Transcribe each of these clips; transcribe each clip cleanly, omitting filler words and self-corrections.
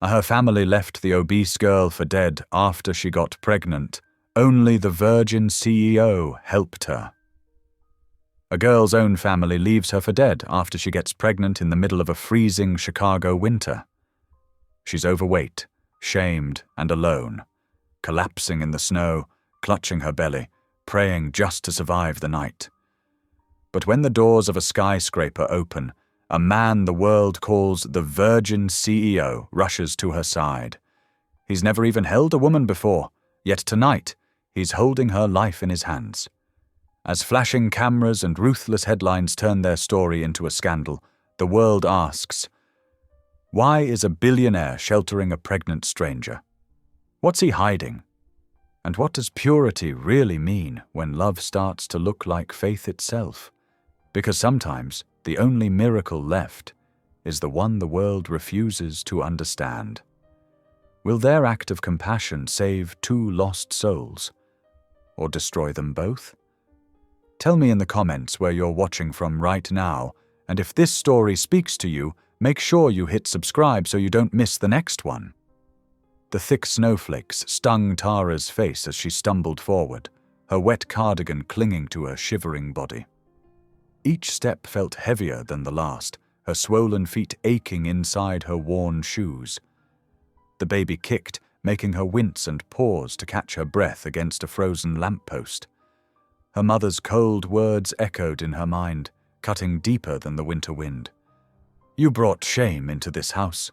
Her family left the obese girl for dead after she got pregnant. Only the Virgin CEO helped her. A girl's own family leaves her for dead after she gets pregnant in the middle of a freezing Chicago winter. She's overweight, shamed, and alone, collapsing in the snow, clutching her belly, praying just to survive the night. But when the doors of a skyscraper open, a man the world calls the Virgin CEO rushes to her side. He's never even held a woman before, yet tonight he's holding her life in his hands. As flashing cameras and ruthless headlines turn their story into a scandal, the world asks, why is a billionaire sheltering a pregnant stranger? What's he hiding? And what does purity really mean when love starts to look like faith itself? Because sometimes the only miracle left is the one the world refuses to understand. Will their act of compassion save two lost souls? Or destroy them both? Tell me in the comments where you're watching from right now, and if this story speaks to you, make sure you hit subscribe so you don't miss the next one. The thick snowflakes stung Tara's face as she stumbled forward, her wet cardigan clinging to her shivering body. Each step felt heavier than the last, her swollen feet aching inside her worn shoes. The baby kicked, making her wince and pause to catch her breath against a frozen lamppost. Her mother's cold words echoed in her mind, cutting deeper than the winter wind. You brought shame into this house.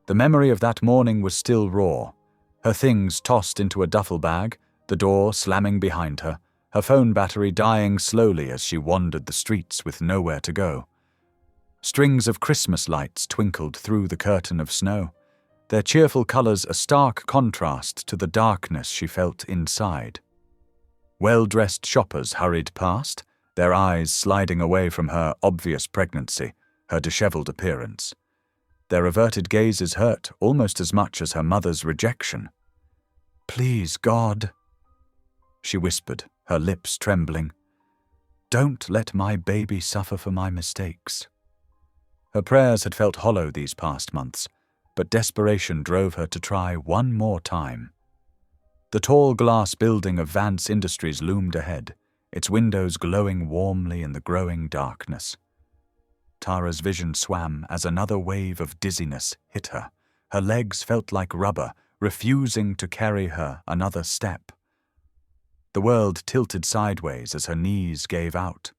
The memory of that morning was still raw, her things tossed into a duffel bag, the door slamming behind her, her phone battery dying slowly as she wandered the streets with nowhere to go. Strings of Christmas lights twinkled through the curtain of snow, their cheerful colors a stark contrast to the darkness she felt inside. Well-dressed shoppers hurried past, their eyes sliding away from her obvious pregnancy, her disheveled appearance. Their averted gazes hurt almost as much as her mother's rejection. "Please, God," she whispered, her lips trembling. "Don't let my baby suffer for my mistakes." Her prayers had felt hollow these past months, but desperation drove her to try one more time. The tall glass building of Vance Industries loomed ahead, its windows glowing warmly in the growing darkness. Tara's vision swam as another wave of dizziness hit her. Her legs felt like rubber, refusing to carry her another step. The world tilted sideways as her knees gave out.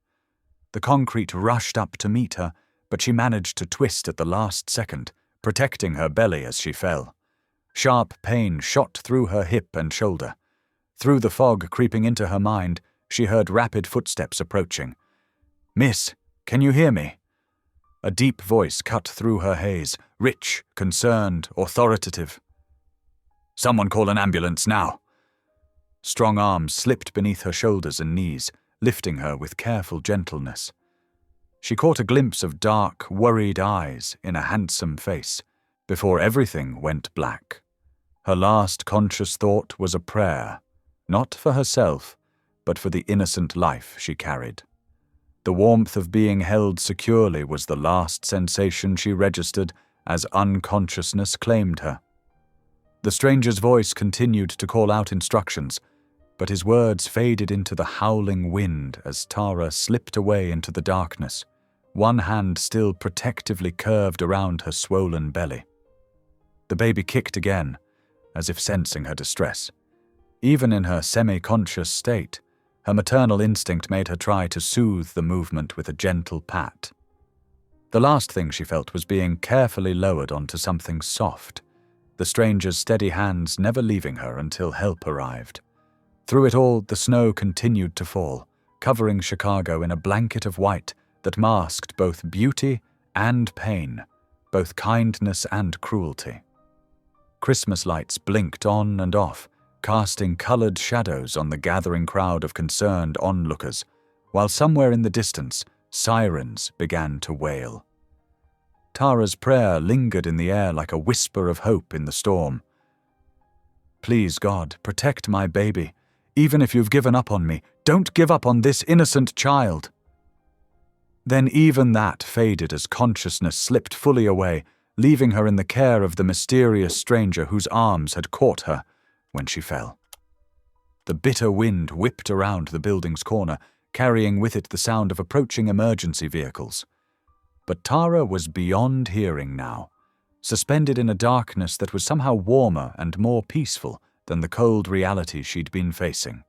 The concrete rushed up to meet her, but she managed to twist at the last second, protecting her belly as she fell. Sharp pain shot through her hip and shoulder. Through the fog creeping into her mind, she heard rapid footsteps approaching. "Miss, can you hear me?" A deep voice cut through her haze, rich, concerned, authoritative. "Someone call an ambulance now." Strong arms slipped beneath her shoulders and knees, lifting her with careful gentleness. She caught a glimpse of dark, worried eyes in a handsome face, before everything went black. Her last conscious thought was a prayer, not for herself, but for the innocent life she carried. The warmth of being held securely was the last sensation she registered as unconsciousness claimed her. The stranger's voice continued to call out instructions, but his words faded into the howling wind as Tara slipped away into the darkness, one hand still protectively curved around her swollen belly. The baby kicked again, as if sensing her distress. Even in her semi-conscious state, her maternal instinct made her try to soothe the movement with a gentle pat. The last thing she felt was being carefully lowered onto something soft, the stranger's steady hands never leaving her until help arrived. Through it all, the snow continued to fall, covering Chicago in a blanket of white that masked both beauty and pain, both kindness and cruelty. Christmas lights blinked on and off, casting colored shadows on the gathering crowd of concerned onlookers, while somewhere in the distance, sirens began to wail. Tara's prayer lingered in the air like a whisper of hope in the storm. "Please, God, protect my baby. Even if you've given up on me, don't give up on this innocent child." Then even that faded as consciousness slipped fully away, leaving her in the care of the mysterious stranger whose arms had caught her when she fell. The bitter wind whipped around the building's corner, carrying with it the sound of approaching emergency vehicles. But Tara was beyond hearing now, suspended in a darkness that was somehow warmer and more peaceful than the cold reality she'd been facing.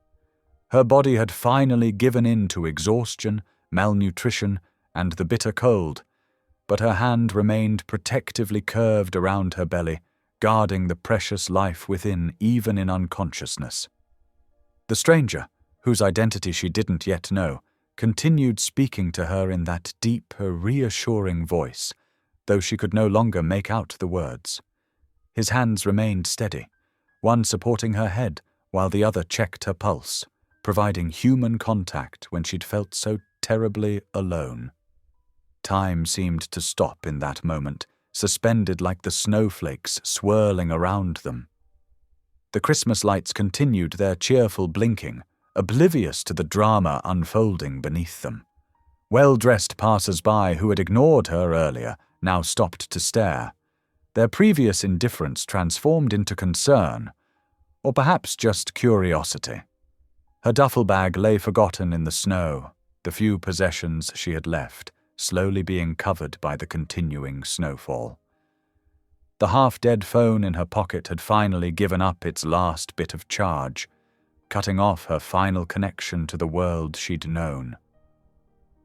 Her body had finally given in to exhaustion, malnutrition, and the bitter cold, but her hand remained protectively curved around her belly, guarding the precious life within even in unconsciousness. The stranger, whose identity she didn't yet know, continued speaking to her in that deep, reassuring voice, though she could no longer make out the words. His hands remained steady, one supporting her head while the other checked her pulse, providing human contact when she'd felt so terribly alone. Time seemed to stop in that moment, suspended like the snowflakes swirling around them. The Christmas lights continued their cheerful blinking, oblivious to the drama unfolding beneath them. Well-dressed passers-by who had ignored her earlier now stopped to stare, their previous indifference transformed into concern, or perhaps just curiosity. Her duffel bag lay forgotten in the snow, the few possessions she had left slowly being covered by the continuing snowfall. The half-dead phone in her pocket had finally given up its last bit of charge, cutting off her final connection to the world she'd known.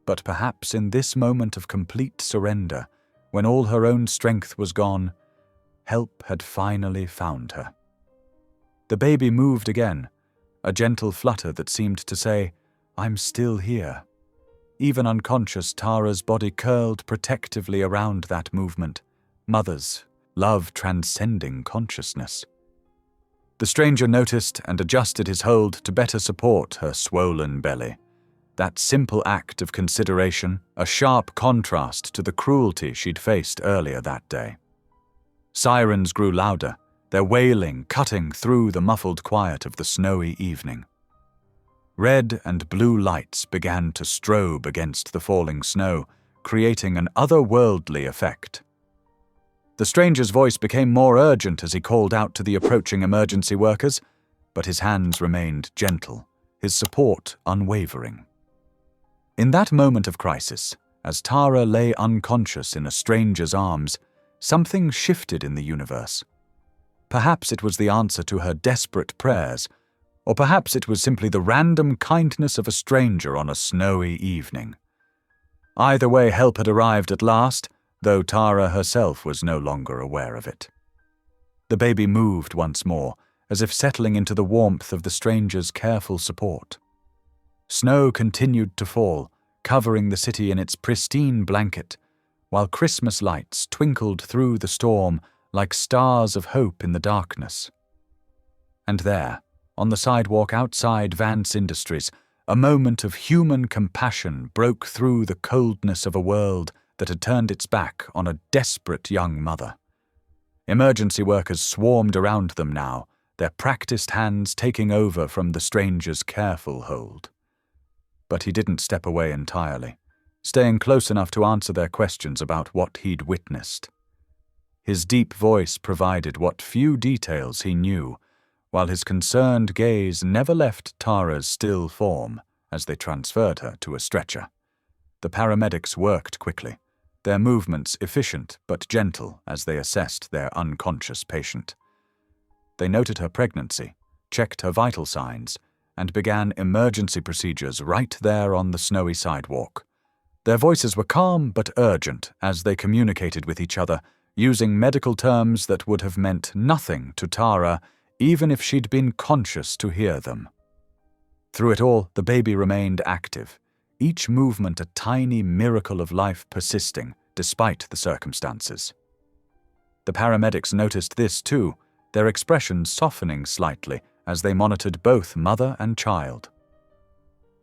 But perhaps in this moment of complete surrender, when all her own strength was gone, help had finally found her. The baby moved again, a gentle flutter that seemed to say, "I'm still here." Even unconscious, Tara's body curled protectively around that movement, mother's, love transcending consciousness. The stranger noticed and adjusted his hold to better support her swollen belly. That simple act of consideration, a sharp contrast to the cruelty she'd faced earlier that day. Sirens grew louder, their wailing cutting through the muffled quiet of the snowy evening. Red and blue lights began to strobe against the falling snow, creating an otherworldly effect. The stranger's voice became more urgent as he called out to the approaching emergency workers, but his hands remained gentle, his support unwavering. In that moment of crisis, as Tara lay unconscious in a stranger's arms, something shifted in the universe. Perhaps it was the answer to her desperate prayers, or perhaps it was simply the random kindness of a stranger on a snowy evening. Either way, help had arrived at last, though Tara herself was no longer aware of it. The baby moved once more, as if settling into the warmth of the stranger's careful support. Snow continued to fall, covering the city in its pristine blanket, while Christmas lights twinkled through the storm like stars of hope in the darkness. And there, on the sidewalk outside Vance Industries, a moment of human compassion broke through the coldness of a world that had turned its back on a desperate young mother. Emergency workers swarmed around them now, their practiced hands taking over from the stranger's careful hold. But he didn't step away entirely, staying close enough to answer their questions about what he'd witnessed. His deep voice provided what few details he knew, while his concerned gaze never left Tara's still form as they transferred her to a stretcher. The paramedics worked quickly, their movements efficient but gentle as they assessed their unconscious patient. They noted her pregnancy, checked her vital signs, and began emergency procedures right there on the snowy sidewalk. Their voices were calm but urgent as they communicated with each other, using medical terms that would have meant nothing to Tara even if she'd been conscious to hear them. Through it all, the baby remained active, each movement a tiny miracle of life persisting despite the circumstances. The paramedics noticed this too, their expressions softening slightly as they monitored both mother and child.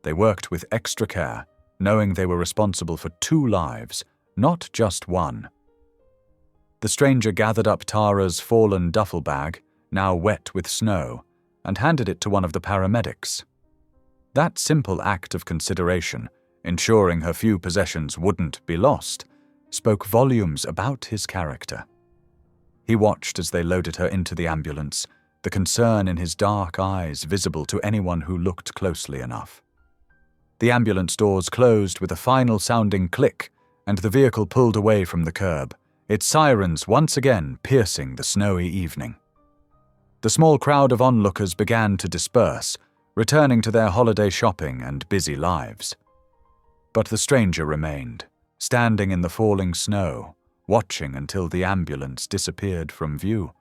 They worked with extra care, knowing they were responsible for 2 lives, not just one. The stranger gathered up Tara's fallen duffel bag, now wet with snow, and handed it to one of the paramedics. That simple act of consideration, ensuring her few possessions wouldn't be lost, spoke volumes about his character. He watched as they loaded her into the ambulance, the concern in his dark eyes visible to anyone who looked closely enough. The ambulance doors closed with a final sounding click, and the vehicle pulled away from the curb, its sirens once again piercing the snowy evening. The small crowd of onlookers began to disperse, returning to their holiday shopping and busy lives. But the stranger remained, standing in the falling snow, watching until the ambulance disappeared from view.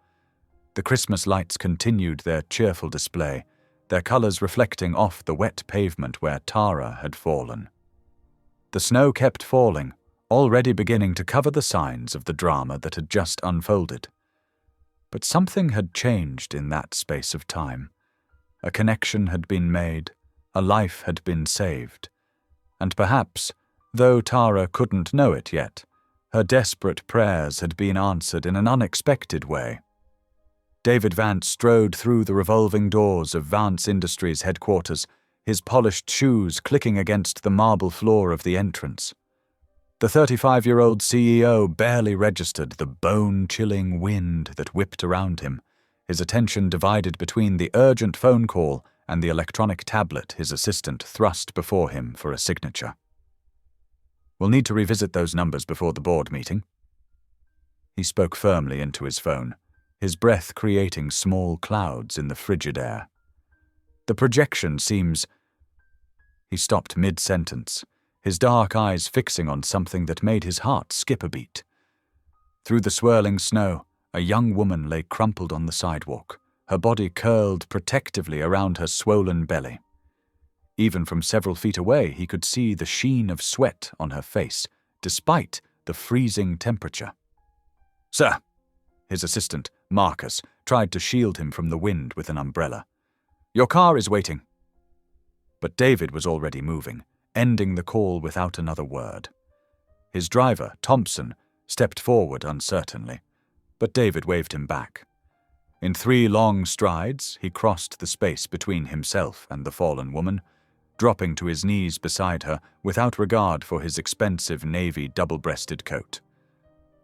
The Christmas lights continued their cheerful display, their colors reflecting off the wet pavement where Tara had fallen. The snow kept falling, already beginning to cover the signs of the drama that had just unfolded. But something had changed in that space of time. A connection had been made, a life had been saved. And perhaps, though Tara couldn't know it yet, her desperate prayers had been answered in an unexpected way. David Vance strode through the revolving doors of Vance Industries headquarters, his polished shoes clicking against the marble floor of the entrance. The 35-year-old CEO barely registered the bone-chilling wind that whipped around him, his attention divided between the urgent phone call and the electronic tablet his assistant thrust before him for a signature. "We'll need to revisit those numbers before the board meeting." He spoke firmly into his phone, his breath creating small clouds in the frigid air. "The projection seems—" He stopped mid-sentence, his dark eyes fixing on something that made his heart skip a beat. Through the swirling snow, a young woman lay crumpled on the sidewalk, her body curled protectively around her swollen belly. Even from several feet away, he could see the sheen of sweat on her face, despite the freezing temperature. "Sir," his assistant, Marcus, tried to shield him from the wind with an umbrella. "Your car is waiting." But David was already moving, ending the call without another word. His driver, Thompson, stepped forward uncertainly, but David waved him back. In 3 long strides, he crossed the space between himself and the fallen woman, dropping to his knees beside her without regard for his expensive navy double-breasted coat.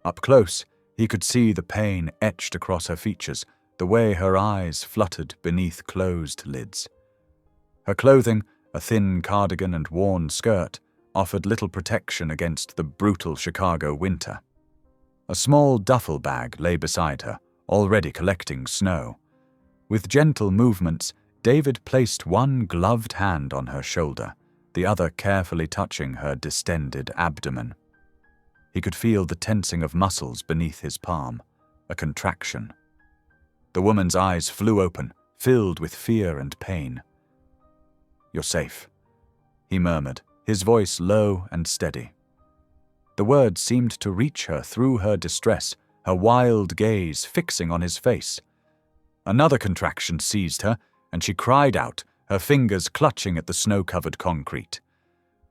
Up close, he could see the pain etched across her features, the way her eyes fluttered beneath closed lids. Her clothing, a thin cardigan and worn skirt, offered little protection against the brutal Chicago winter. A small duffel bag lay beside her, already collecting snow. With gentle movements, David placed one gloved hand on her shoulder, the other carefully touching her distended abdomen. He could feel the tensing of muscles beneath his palm, a contraction. The woman's eyes flew open, filled with fear and pain. "You're safe," he murmured, his voice low and steady. The words seemed to reach her through her distress, her wild gaze fixing on his face. Another contraction seized her, and she cried out, her fingers clutching at the snow-covered concrete.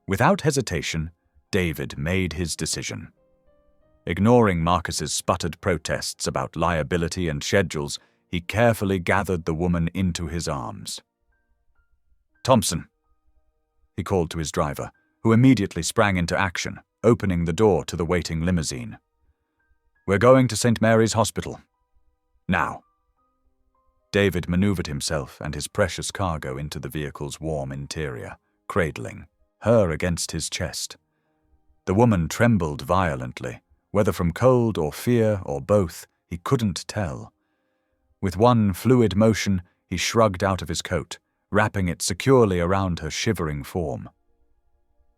Without hesitation, David made his decision. Ignoring Marcus's sputtered protests about liability and schedules, he carefully gathered the woman into his arms. "Thompson," he called to his driver, who immediately sprang into action, opening the door to the waiting limousine. "We're going to St. Mary's Hospital. Now." David maneuvered himself and his precious cargo into the vehicle's warm interior, cradling her against his chest. The woman trembled violently, whether from cold or fear or both, he couldn't tell. With one fluid motion, he shrugged out of his coat, wrapping it securely around her shivering form.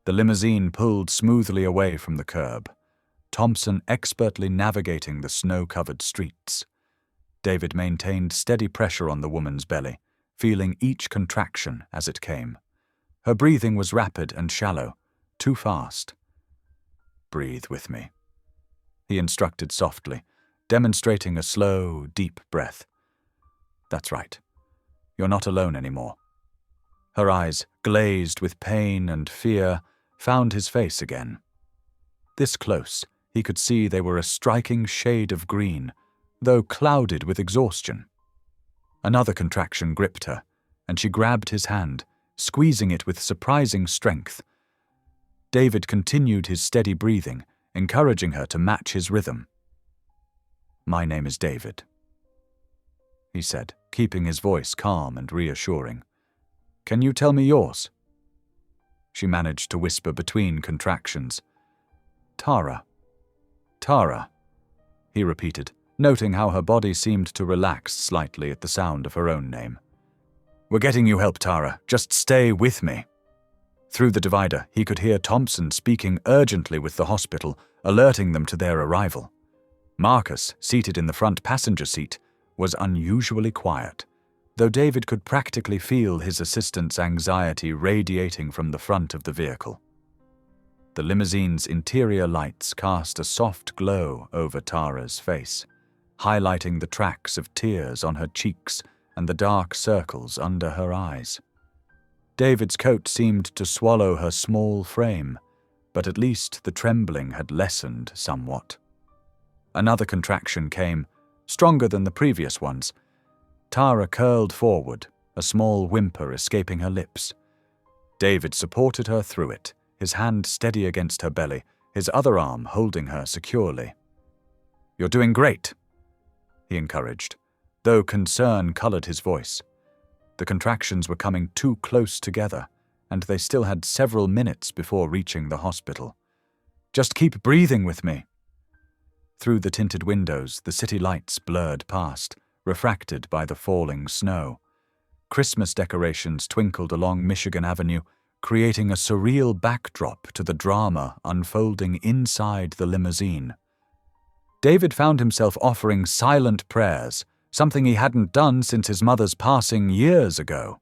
The limousine pulled smoothly away from the curb, Thompson expertly navigating the snow-covered streets. David maintained steady pressure on the woman's belly, feeling each contraction as it came. Her breathing was rapid and shallow, too fast. "Breathe with me," he instructed softly, demonstrating a slow, deep breath. "That's right. You're not alone anymore." Her eyes, glazed with pain and fear, found his face again. This close, he could see they were a striking shade of green, though clouded with exhaustion. Another contraction gripped her, and she grabbed his hand, squeezing it with surprising strength. David continued his steady breathing, encouraging her to match his rhythm. "My name is David," he said, keeping his voice calm and reassuring. "Can you tell me yours?" She managed to whisper between contractions. "Tara. Tara," he repeated, noting how her body seemed to relax slightly at the sound of her own name. "We're getting you help, Tara. Just stay with me." Through the divider, he could hear Thompson speaking urgently with the hospital, alerting them to their arrival. Marcus, seated in the front passenger seat, was unusually quiet, though David could practically feel his assistant's anxiety radiating from the front of the vehicle. The limousine's interior lights cast a soft glow over Tara's face, highlighting the tracks of tears on her cheeks and the dark circles under her eyes. David's coat seemed to swallow her small frame, but at least the trembling had lessened somewhat. Another contraction came, stronger than the previous ones. Tara curled forward, a small whimper escaping her lips. David supported her through it, his hand steady against her belly, his other arm holding her securely. "You're doing great," he encouraged, though concern colored his voice. The contractions were coming too close together, and they still had several minutes before reaching the hospital. "Just keep breathing with me." Through the tinted windows, the city lights blurred past, refracted by the falling snow. Christmas decorations twinkled along Michigan Avenue, creating a surreal backdrop to the drama unfolding inside the limousine. David found himself offering silent prayers, something he hadn't done since his mother's passing years ago.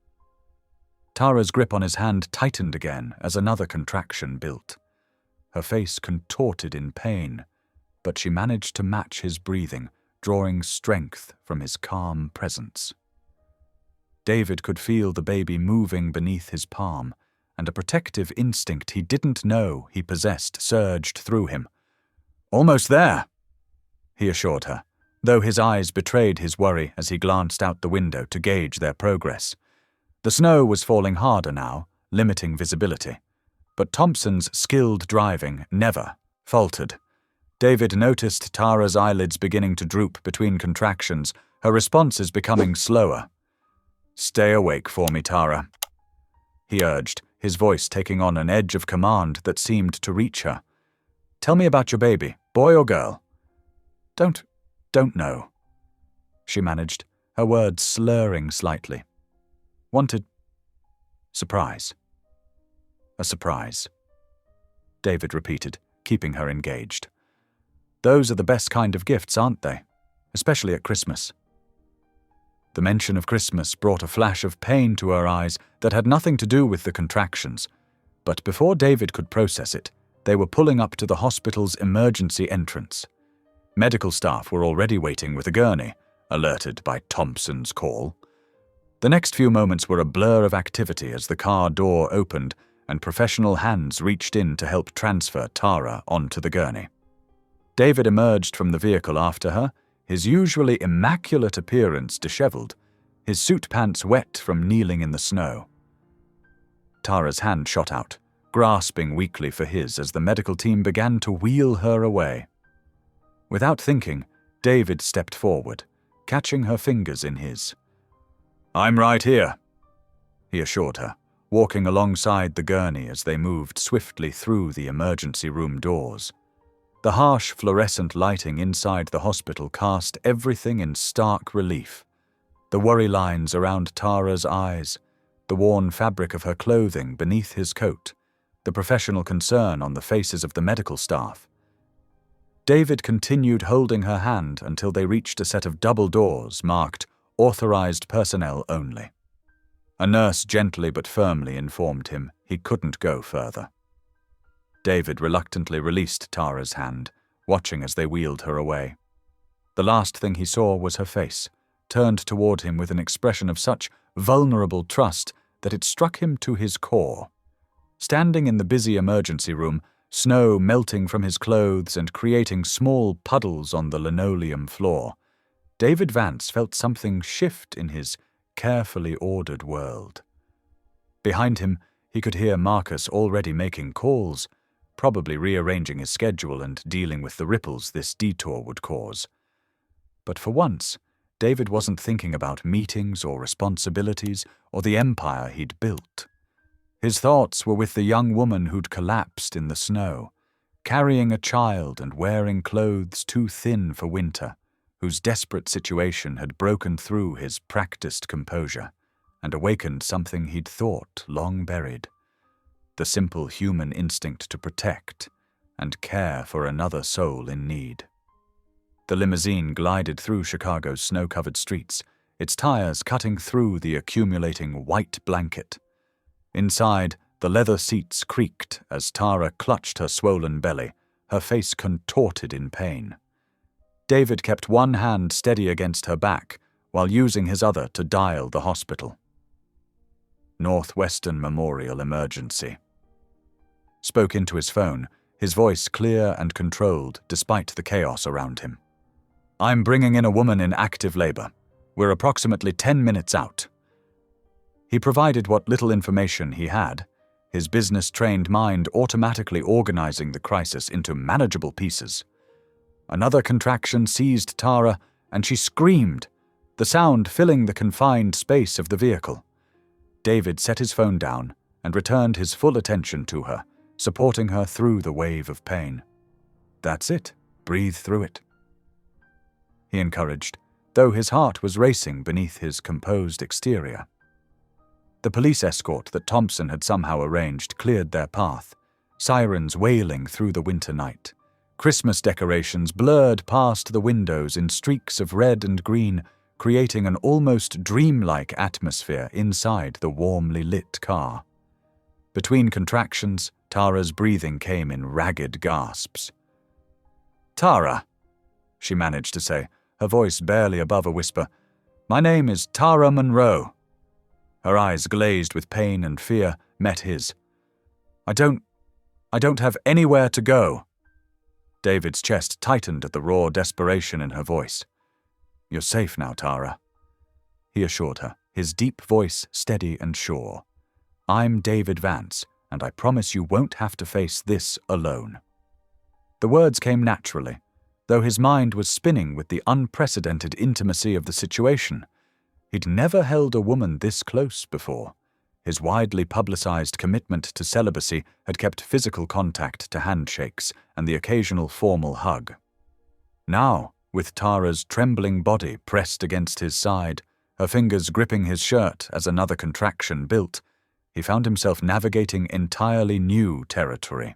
Tara's grip on his hand tightened again as another contraction built. Her face contorted in pain, but she managed to match his breathing, drawing strength from his calm presence. David could feel the baby moving beneath his palm, and a protective instinct he didn't know he possessed surged through him. "Almost there," he assured her, though his eyes betrayed his worry as he glanced out the window to gauge their progress. The snow was falling harder now, limiting visibility, but Thompson's skilled driving never faltered. David noticed Tara's eyelids beginning to droop between contractions, her responses becoming slower. "Stay awake for me, Tara," he urged, his voice taking on an edge of command that seemed to reach her. "Tell me about your baby, boy or girl?" Don't know," she managed, her words slurring slightly. "Wanted surprise." "A surprise," David repeated, keeping her engaged. "Those are the best kind of gifts, aren't they? Especially at Christmas." The mention of Christmas brought a flash of pain to her eyes that had nothing to do with the contractions, but before David could process it, they were pulling up to the hospital's emergency entrance. Medical staff were already waiting with a gurney, alerted by Thompson's call. The next few moments were a blur of activity as the car door opened and professional hands reached in to help transfer Tara onto the gurney. David emerged from the vehicle after her, his usually immaculate appearance disheveled, his suit pants wet from kneeling in the snow. Tara's hand shot out, grasping weakly for his as the medical team began to wheel her away. Without thinking, David stepped forward, catching her fingers in his. "I'm right here," he assured her, walking alongside the gurney as they moved swiftly through the emergency room doors. The harsh fluorescent lighting inside the hospital cast everything in stark relief. The worry lines around Tara's eyes, the worn fabric of her clothing beneath his coat, the professional concern on the faces of the medical staff. David continued holding her hand until they reached a set of double doors marked "Authorized Personnel Only." A nurse gently but firmly informed him he couldn't go further. David reluctantly released Tara's hand, watching as they wheeled her away. The last thing he saw was her face, turned toward him with an expression of such vulnerable trust that it struck him to his core. Standing in the busy emergency room, snow melting from his clothes and creating small puddles on the linoleum floor, David Vance felt something shift in his carefully ordered world. Behind him, he could hear Marcus already making calls, probably rearranging his schedule and dealing with the ripples this detour would cause. But for once, David wasn't thinking about meetings or responsibilities or the empire he'd built. His thoughts were with the young woman who'd collapsed in the snow, carrying a child and wearing clothes too thin for winter, whose desperate situation had broken through his practiced composure and awakened something he'd thought long buried: the simple human instinct to protect and care for another soul in need. The limousine glided through Chicago's snow-covered streets, its tires cutting through the accumulating white blanket. Inside, the leather seats creaked as Tara clutched her swollen belly, her face contorted in pain. David kept one hand steady against her back while using his other to dial the hospital. Northwestern Memorial Emergency. Spoke into his phone, his voice clear and controlled despite the chaos around him. I'm bringing in a woman in active labor. We're approximately 10 minutes out. He provided what little information he had, his business-trained mind automatically organizing the crisis into manageable pieces. Another contraction seized Tara, and she screamed, the sound filling the confined space of the vehicle. David set his phone down and returned his full attention to her, supporting her through the wave of pain. That's it. Breathe through it, he encouraged, though his heart was racing beneath his composed exterior. The police escort that Thompson had somehow arranged cleared their path, sirens wailing through the winter night. Christmas decorations blurred past the windows in streaks of red and green, creating an almost dreamlike atmosphere inside the warmly lit car. Between contractions, Tara's breathing came in ragged gasps. Tara, she managed to say, her voice barely above a whisper. My name is Tara Monroe. Her eyes, glazed with pain and fear, met his. I don't have anywhere to go. David's chest tightened at the raw desperation in her voice. You're safe now, Tara, he assured her, his deep voice steady and sure. I'm David Vance, and I promise you won't have to face this alone. The words came naturally, though his mind was spinning with the unprecedented intimacy of the situation. He'd never held a woman this close before. His widely publicized commitment to celibacy had kept physical contact to handshakes and the occasional formal hug. Now, with Tara's trembling body pressed against his side, her fingers gripping his shirt as another contraction built, he found himself navigating entirely new territory.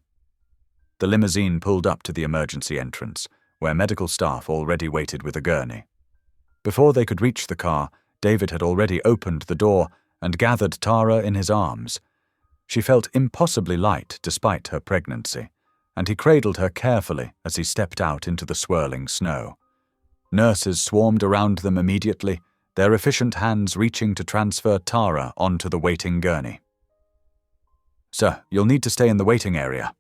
The limousine pulled up to the emergency entrance, where medical staff already waited with a gurney. Before they could reach the car, David had already opened the door and gathered Tara in his arms. She felt impossibly light despite her pregnancy, and he cradled her carefully as he stepped out into the swirling snow. Nurses swarmed around them immediately, their efficient hands reaching to transfer Tara onto the waiting gurney. Sir, you'll need to stay in the waiting area,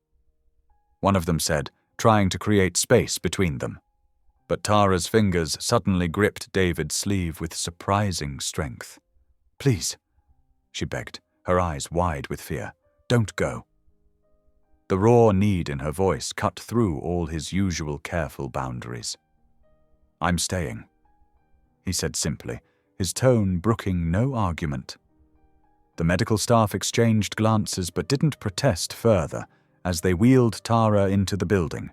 one of them said, trying to create space between them. But Tara's fingers suddenly gripped David's sleeve with surprising strength. Please, she begged, her eyes wide with fear. Don't go. The raw need in her voice cut through all his usual careful boundaries. I'm staying, he said simply, his tone brooking no argument. The medical staff exchanged glances but didn't protest further as they wheeled Tara into the building,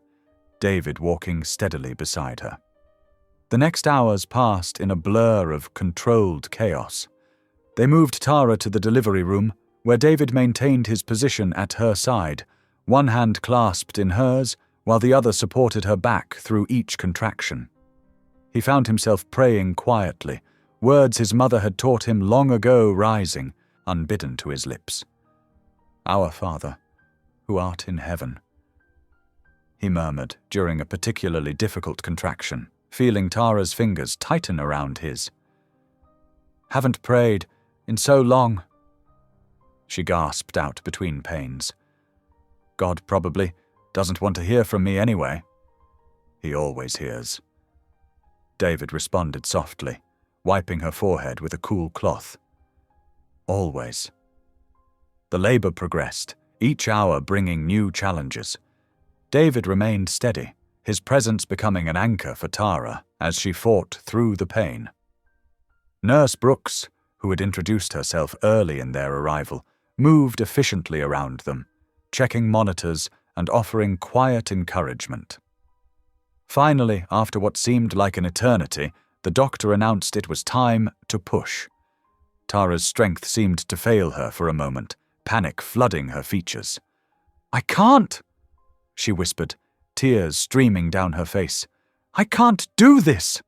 David walking steadily beside her. The next hours passed in a blur of controlled chaos. They moved Tara to the delivery room, where David maintained his position at her side, one hand clasped in hers, while the other supported her back through each contraction. He found himself praying quietly, words his mother had taught him long ago rising, unbidden to his lips. Our Father, who art in heaven, he murmured during a particularly difficult contraction, feeling Tara's fingers tighten around his. Haven't prayed in so long, she gasped out between pains. God probably doesn't want to hear from me anyway. He always hears. David responded softly, wiping her forehead with a cool cloth. Always. The labor progressed, each hour bringing new challenges. David remained steady, his presence becoming an anchor for Tara as she fought through the pain. Nurse Brooks, who had introduced herself early in their arrival, moved efficiently around them, checking monitors and offering quiet encouragement. Finally, after what seemed like an eternity, the doctor announced it was time to push. Tara's strength seemed to fail her for a moment, panic flooding her features. "I can't," she whispered, tears streaming down her face. "I can't do this."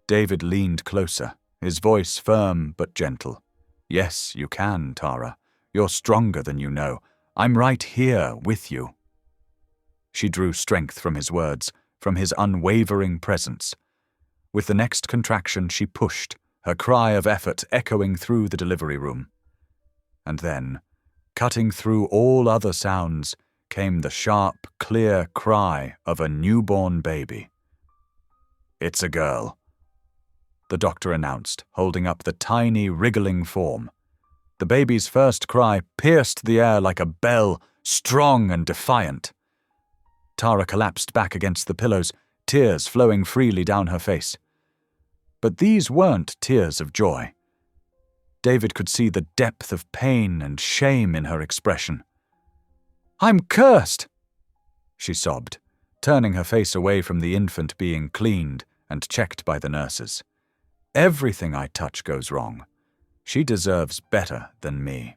David leaned closer, his voice firm but gentle. "Yes, you can, Tara. You're stronger than you know. I'm right here with you." She drew strength from his words, from his unwavering presence. With the next contraction, she pushed, her cry of effort echoing through the delivery room. And then, cutting through all other sounds, came the sharp, clear cry of a newborn baby. "It's a girl," the doctor announced, holding up the tiny, wriggling form. The baby's first cry pierced the air like a bell, strong and defiant. Tara collapsed back against the pillows, tears flowing freely down her face. But these weren't tears of joy. David could see the depth of pain and shame in her expression. "I'm cursed," she sobbed, turning her face away from the infant being cleaned and checked by the nurses. "Everything I touch goes wrong. She deserves better than me."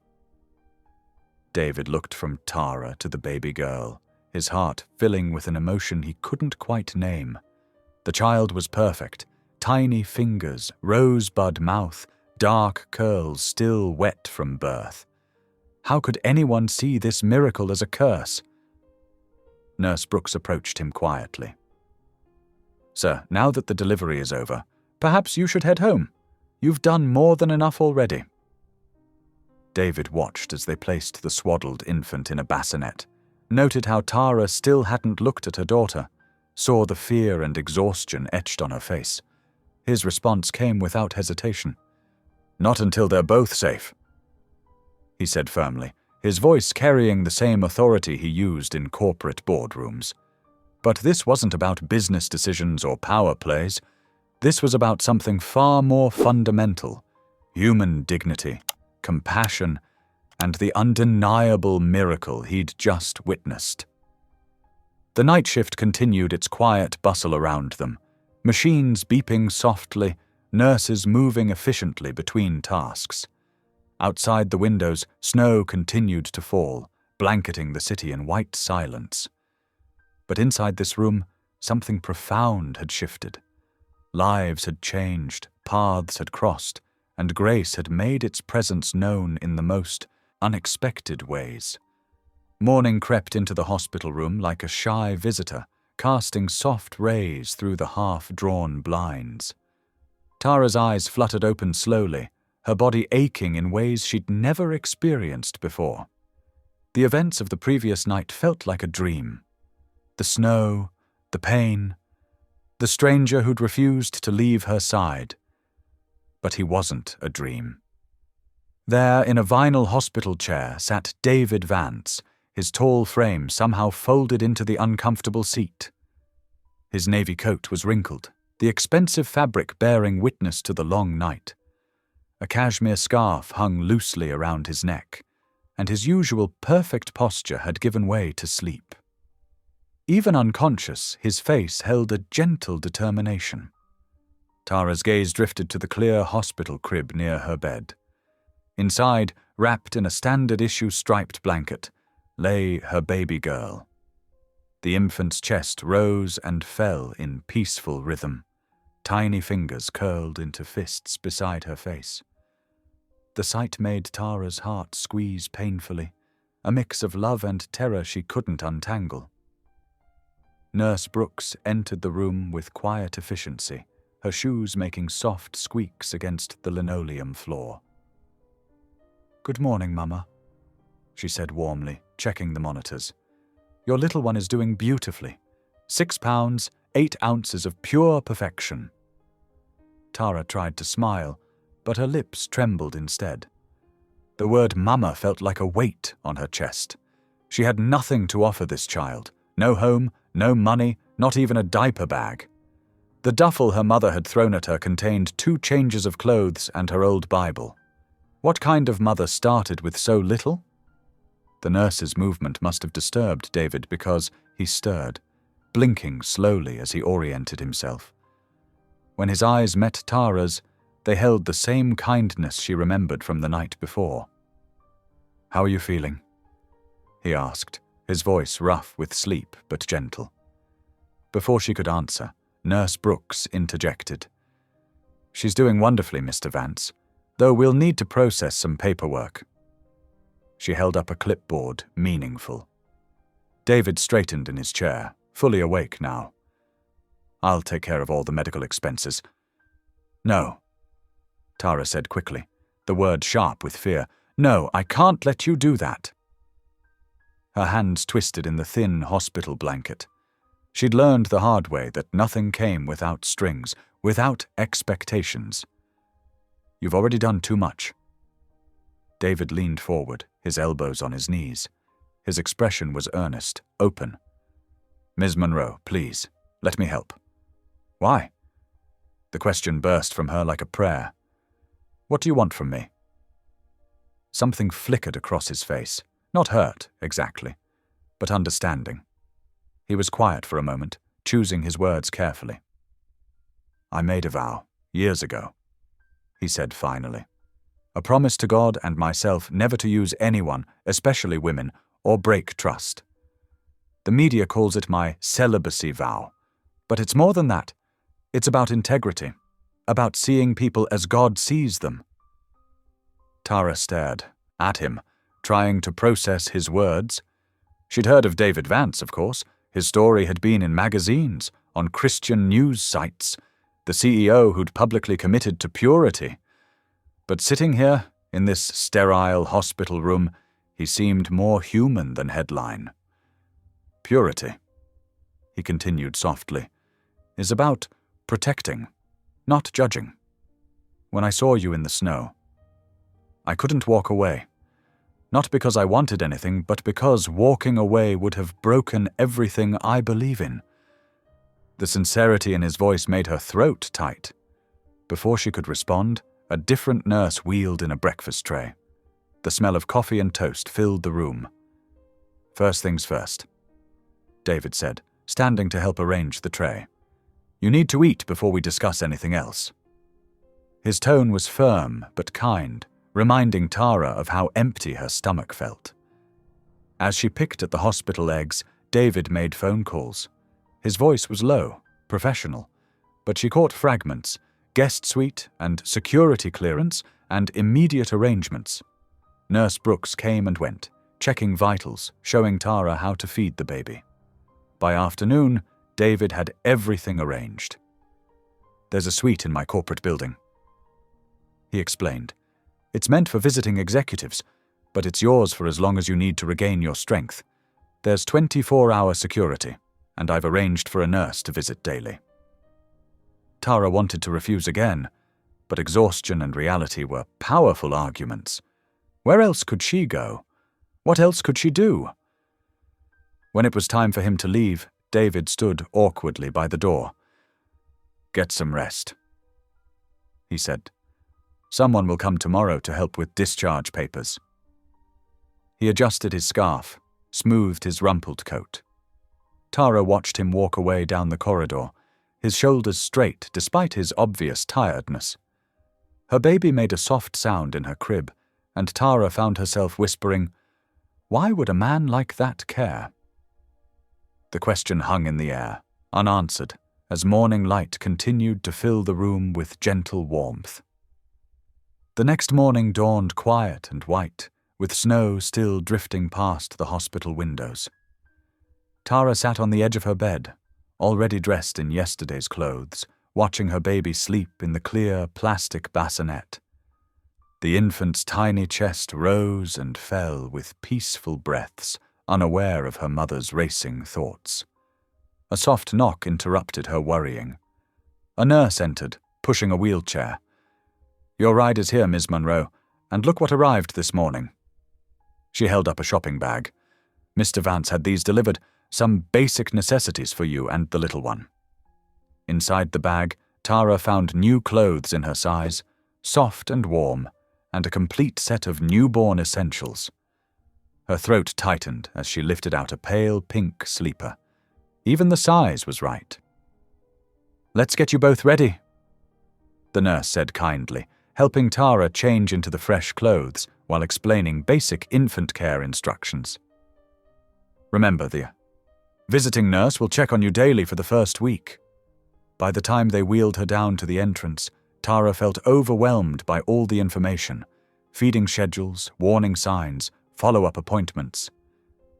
David looked from Tara to the baby girl, his heart filling with an emotion he couldn't quite name. The child was perfect, tiny fingers, rosebud mouth, dark curls still wet from birth. How could anyone see this miracle as a curse? Nurse Brooks approached him quietly. "Sir, now that the delivery is over, perhaps you should head home. You've done more than enough already." David watched as they placed the swaddled infant in a bassinet, noted how Tara still hadn't looked at her daughter, saw the fear and exhaustion etched on her face. His response came without hesitation. "Not until they're both safe," he said firmly, his voice carrying the same authority he used in corporate boardrooms. But this wasn't about business decisions or power plays. This was about something far more fundamental: human dignity, compassion, and the undeniable miracle he'd just witnessed. The night shift continued its quiet bustle around them, machines beeping softly, nurses moving efficiently between tasks. Outside the windows, snow continued to fall, blanketing the city in white silence. But inside this room, something profound had shifted. Lives had changed, paths had crossed, and grace had made its presence known in the most unexpected ways. Morning crept into the hospital room like a shy visitor, casting soft rays through the half-drawn blinds. Tara's eyes fluttered open slowly, her body aching in ways she'd never experienced before. The events of the previous night felt like a dream. The snow, the pain, the stranger who'd refused to leave her side. But he wasn't a dream. There, in a vinyl hospital chair, sat David Vance, his tall frame somehow folded into the uncomfortable seat. His navy coat was wrinkled, the expensive fabric bearing witness to the long night. A cashmere scarf hung loosely around his neck, and his usual perfect posture had given way to sleep. Even unconscious, his face held a gentle determination. Tara's gaze drifted to the clear hospital crib near her bed. Inside, wrapped in a standard-issue striped blanket, lay her baby girl. The infant's chest rose and fell in peaceful rhythm, tiny fingers curled into fists beside her face. The sight made Tara's heart squeeze painfully, a mix of love and terror she couldn't untangle. Nurse Brooks entered the room with quiet efficiency, her shoes making soft squeaks against the linoleum floor. "Good morning, Mama," she said warmly, checking the monitors. "Your little one is doing beautifully. 6 pounds, 8 ounces of pure perfection." Tara tried to smile, but her lips trembled instead. The word mama felt like a weight on her chest. She had nothing to offer this child. No home, no money, not even a diaper bag. The duffel her mother had thrown at her contained 2 changes of clothes and her old Bible. What kind of mother started with so little? The nurse's movement must have disturbed David because he stirred, blinking slowly as he oriented himself. When his eyes met Tara's, they held the same kindness she remembered from the night before. "How are you feeling?" he asked, his voice rough with sleep but gentle. Before she could answer, Nurse Brooks interjected. "She's doing wonderfully, Mr. Vance, though we'll need to process some paperwork." She held up a clipboard, meaningful. David straightened in his chair, fully awake now. "I'll take care of all the medical expenses." "No," Tara said quickly, the word sharp with fear. "No, I can't let you do that." Her hands twisted in the thin hospital blanket. She'd learned the hard way that nothing came without strings, without expectations. "You've already done too much." David leaned forward, his elbows on his knees. His expression was earnest, open. "Ms. Monroe, please, let me help." "Why?" The question burst from her like a prayer. "What do you want from me?" Something flickered across his face, not hurt, exactly, but understanding. He was quiet for a moment, choosing his words carefully. "I made a vow, years ago," he said finally. "A promise to God and myself never to use anyone, especially women, or break trust. The media calls it my celibacy vow, but it's more than that. It's about integrity, about seeing people as God sees them." Tara stared at him, trying to process his words. She'd heard of David Vance, of course. His story had been in magazines, on Christian news sites, the CEO who'd publicly committed to purity. But sitting here, in this sterile hospital room, he seemed more human than headline. "Purity," he continued softly, "is about protecting, not judging. When I saw you in the snow, I couldn't walk away. Not because I wanted anything, but because walking away would have broken everything I believe in." The sincerity in his voice made her throat tight. Before she could respond, a different nurse wheeled in a breakfast tray. The smell of coffee and toast filled the room. "First things first," David said, standing to help arrange the tray. "You need to eat before we discuss anything else." His tone was firm but kind, reminding Tara of how empty her stomach felt. As she picked at the hospital eggs, David made phone calls. His voice was low, professional, but she caught fragments: guest suite and security clearance and immediate arrangements. Nurse Brooks came and went, checking vitals, showing Tara how to feed the baby. By afternoon, David had everything arranged. "There's a suite in my corporate building," he explained. "It's meant for visiting executives, but it's yours for as long as you need to regain your strength. There's 24-hour security, and I've arranged for a nurse to visit daily." Tara wanted to refuse again, but exhaustion and reality were powerful arguments. Where else could she go? What else could she do? When it was time for him to leave, David stood awkwardly by the door. "Get some rest," he said. "Someone will come tomorrow to help with discharge papers." He adjusted his scarf, smoothed his rumpled coat. Tara watched him walk away down the corridor, his shoulders straight despite his obvious tiredness. Her baby made a soft sound in her crib, and Tara found herself whispering, "Why would a man like that care?" The question hung in the air, unanswered, as morning light continued to fill the room with gentle warmth. The next morning dawned quiet and white, with snow still drifting past the hospital windows. Tara sat on the edge of her bed, already dressed in yesterday's clothes, watching her baby sleep in the clear plastic bassinet. The infant's tiny chest rose and fell with peaceful breaths, unaware of her mother's racing thoughts. A soft knock interrupted her worrying. A nurse entered, pushing a wheelchair. "Your ride is here, Ms. Monroe. And look what arrived this morning." She held up a shopping bag. "Mr. Vance had these delivered, some basic necessities for you and the little one." Inside the bag, Tara found new clothes in her size, soft and warm, and a complete set of newborn essentials. Her throat tightened as she lifted out a pale pink sleeper. Even the size was right. "Let's get you both ready," the nurse said kindly, helping Tara change into the fresh clothes while explaining basic infant care instructions. "Remember, the visiting nurse will check on you daily for the first week." By the time they wheeled her down to the entrance, Tara felt overwhelmed by all the information: feeding schedules, warning signs, follow-up appointments.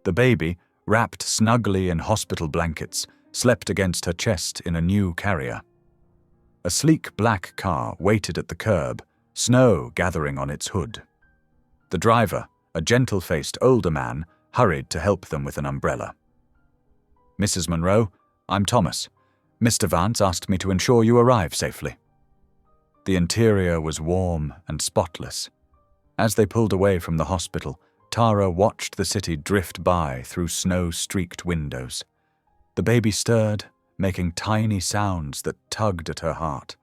The baby, wrapped snugly in hospital blankets, slept against her chest in a new carrier. A sleek black car waited at the curb, snow gathering on its hood. The driver, a gentle-faced older man, hurried to help them with an umbrella. "Mrs. Monroe, I'm Thomas. Mr. Vance asked me to ensure you arrive safely." The interior was warm and spotless. As they pulled away from the hospital, Tara watched the city drift by through snow-streaked windows. The baby stirred, making tiny sounds that tugged at her heart.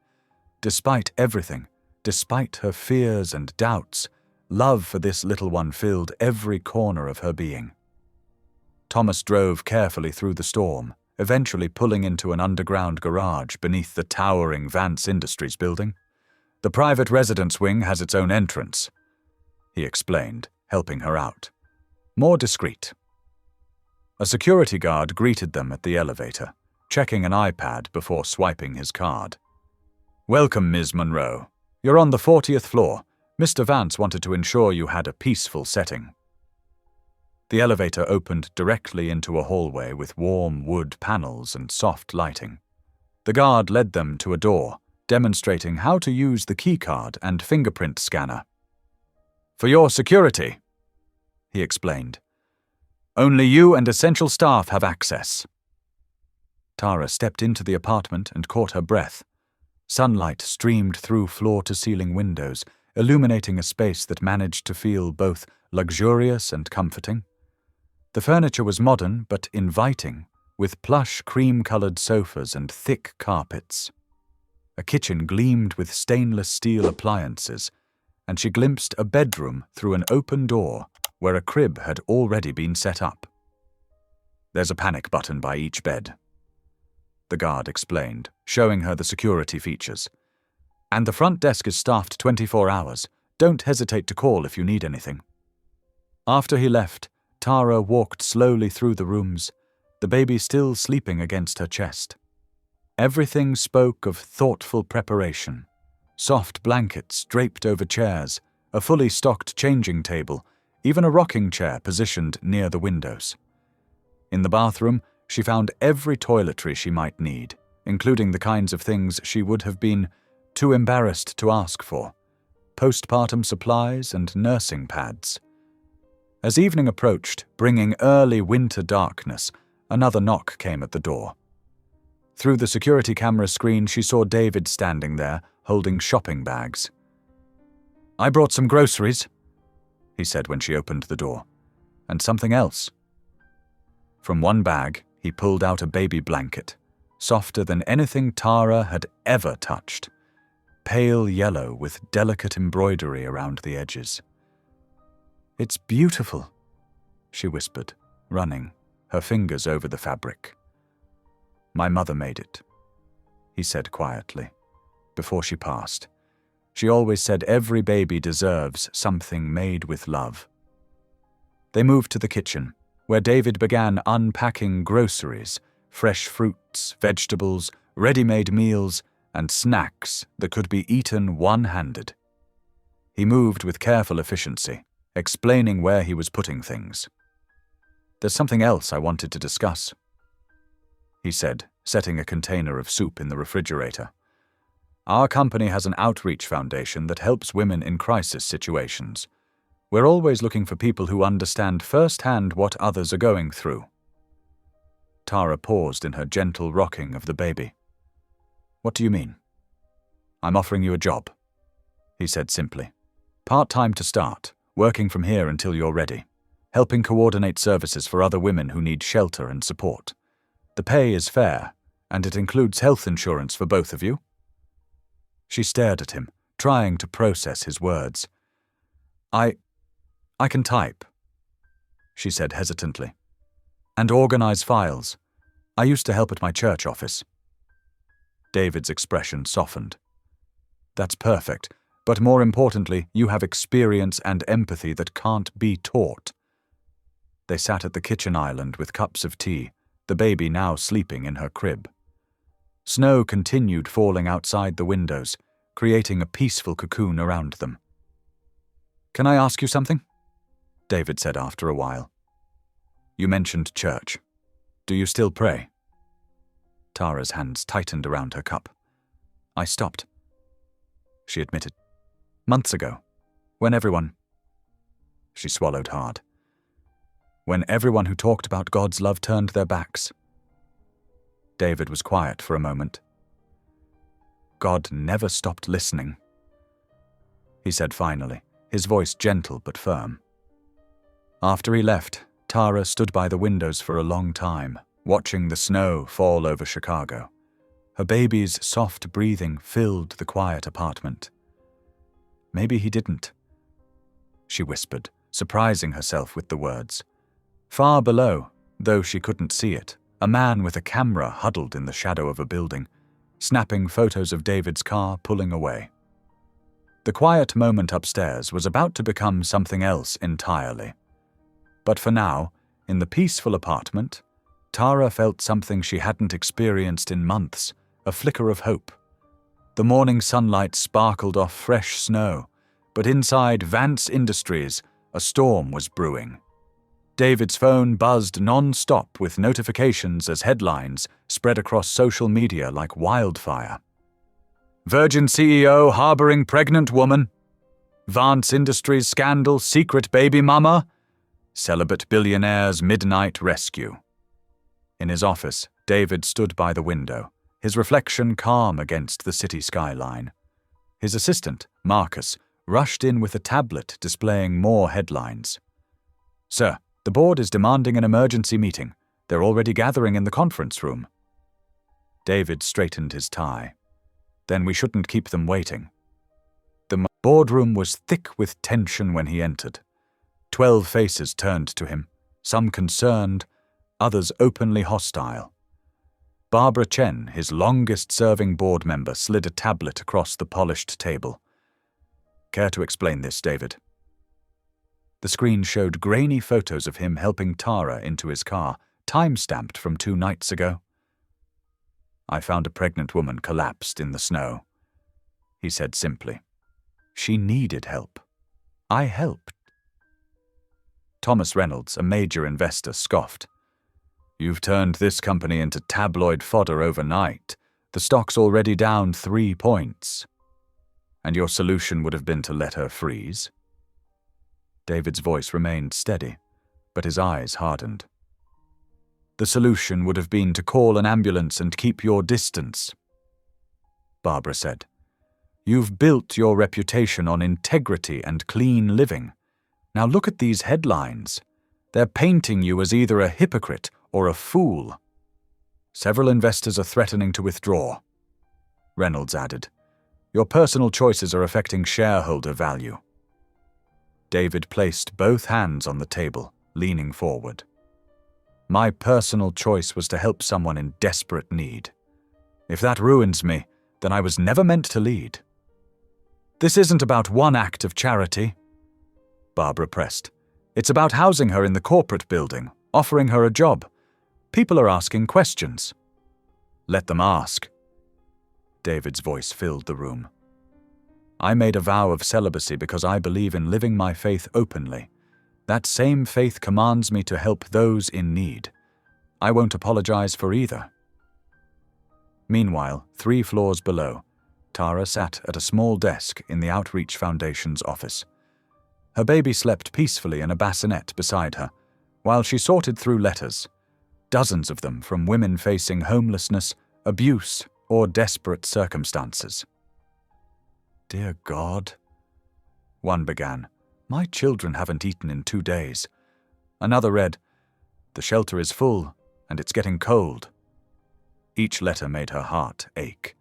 Despite everything, despite her fears and doubts, love for this little one filled every corner of her being. Thomas drove carefully through the storm, eventually pulling into an underground garage beneath the towering Vance Industries building. "The private residence wing has its own entrance," he explained, helping her out. "More discreet." A security guard greeted them at the elevator, checking an iPad before swiping his card. "Welcome, Ms. Monroe. You're on the 40th floor. Mr. Vance wanted to ensure you had a peaceful setting." The elevator opened directly into a hallway with warm wood panels and soft lighting. The guard led them to a door, demonstrating how to use the keycard and fingerprint scanner. "For your security," he explained. "Only you and essential staff have access." Tara stepped into the apartment and caught her breath. Sunlight streamed through floor-to-ceiling windows, illuminating a space that managed to feel both luxurious and comforting. The furniture was modern but inviting, with plush cream-colored sofas and thick carpets. A kitchen gleamed with stainless steel appliances, and she glimpsed a bedroom through an open door where a crib had already been set up. "There's a panic button by each bed," the guard explained, showing her the security features. "And the front desk is staffed 24 hours. Don't hesitate to call if you need anything." After he left, Tara walked slowly through the rooms, the baby still sleeping against her chest. Everything spoke of thoughtful preparation: soft blankets draped over chairs, a fully stocked changing table, even a rocking chair positioned near the windows. In the bathroom, she found every toiletry she might need, including the kinds of things she would have been too embarrassed to ask for: postpartum supplies and nursing pads. As evening approached, bringing early winter darkness, another knock came at the door. Through the security camera screen, she saw David standing there, holding shopping bags. "I brought some groceries," he said when she opened the door. "And something else." From one bag, he pulled out a baby blanket, softer than anything Tara had ever touched, pale yellow with delicate embroidery around the edges. "It's beautiful," she whispered, running, her fingers over the fabric. "My mother made it," he said quietly, before she passed. She always said every baby deserves something made with love. They moved to the kitchen, where David began unpacking groceries, fresh fruits, vegetables, ready-made meals, and snacks that could be eaten one-handed. He moved with careful efficiency, explaining where he was putting things. "There's something else I wanted to discuss," he said, setting a container of soup in the refrigerator. "Our company has an outreach foundation that helps women in crisis situations. We're always looking for people who understand firsthand what others are going through." Tara paused in her gentle rocking of the baby. "What do you mean?" "I'm offering you a job," he said simply. Part-time to start, working from here until you're ready, helping coordinate services for other women who need shelter and support. The pay is fair, and it includes health insurance for both of you." She stared at him, trying to process his words. I can type," she said hesitantly, "and organize files. I used to help at my church office." David's expression softened. "That's perfect, but more importantly, you have experience and empathy that can't be taught." They sat at the kitchen island with cups of tea, the baby now sleeping in her crib. Snow continued falling outside the windows, creating a peaceful cocoon around them. "Can I ask you something?" David said after a while. "You mentioned church. Do you still pray?" Tara's hands tightened around her cup. "I stopped," she admitted. "Months ago, when everyone—" She swallowed hard. "When everyone who talked about God's love turned their backs." David was quiet for a moment. "God never stopped listening," he said finally, his voice gentle but firm. After he left, Tara stood by the windows for a long time, watching the snow fall over Chicago. Her baby's soft breathing filled the quiet apartment. "Maybe he didn't," she whispered, surprising herself with the words. Far below, though she couldn't see it, a man with a camera huddled in the shadow of a building, snapping photos of David's car pulling away. The quiet moment upstairs was about to become something else entirely. But for now, in the peaceful apartment, Tara felt something she hadn't experienced in months, a flicker of hope. The morning sunlight sparkled off fresh snow, but inside Vance Industries, a storm was brewing. David's phone buzzed non-stop with notifications as headlines spread across social media like wildfire. "Virgin CEO harboring pregnant woman. Vance Industries scandal, secret baby mama. Celibate billionaire's midnight rescue." In his office, David stood by the window, his reflection calm against the city skyline. His assistant, Marcus, rushed in with a tablet displaying more headlines. "Sir, the board is demanding an emergency meeting. They're already gathering in the conference room." David straightened his tie. "Then we shouldn't keep them waiting." The boardroom was thick with tension when he entered. 12 faces turned to him, some concerned, others openly hostile. Barbara Chen, his longest-serving board member, slid a tablet across the polished table. "Care to explain this, David?" The screen showed grainy photos of him helping Tara into his car, time-stamped from 2 nights ago. "I found a pregnant woman collapsed in the snow," he said simply. "She needed help. I helped." Thomas Reynolds, a major investor, scoffed. "You've turned this company into tabloid fodder overnight. The stock's already down 3 points. And your solution would have been to let her freeze?" David's voice remained steady, but his eyes hardened. "The solution would have been to call an ambulance and keep your distance," Barbara said. "You've built your reputation on integrity and clean living. Now look at these headlines. They're painting you as either a hypocrite or a fool. Several investors are threatening to withdraw," Reynolds added. "Your personal choices are affecting shareholder value." David placed both hands on the table, leaning forward. "My personal choice was to help someone in desperate need. If that ruins me, then I was never meant to lead." "This isn't about one act of charity," Barbara pressed. "It's about housing her in the corporate building, offering her a job. People are asking questions." "Let them ask." David's voice filled the room. "I made a vow of celibacy because I believe in living my faith openly. That same faith commands me to help those in need. I won't apologize for either." Meanwhile, 3 floors below, Tara sat at a small desk in the Outreach Foundation's office. Her baby slept peacefully in a bassinet beside her, while she sorted through letters, dozens of them from women facing homelessness, abuse, or desperate circumstances. "Dear God," one began. "My children haven't eaten in 2 days." Another read, "The shelter is full, and it's getting cold." Each letter made her heart ache.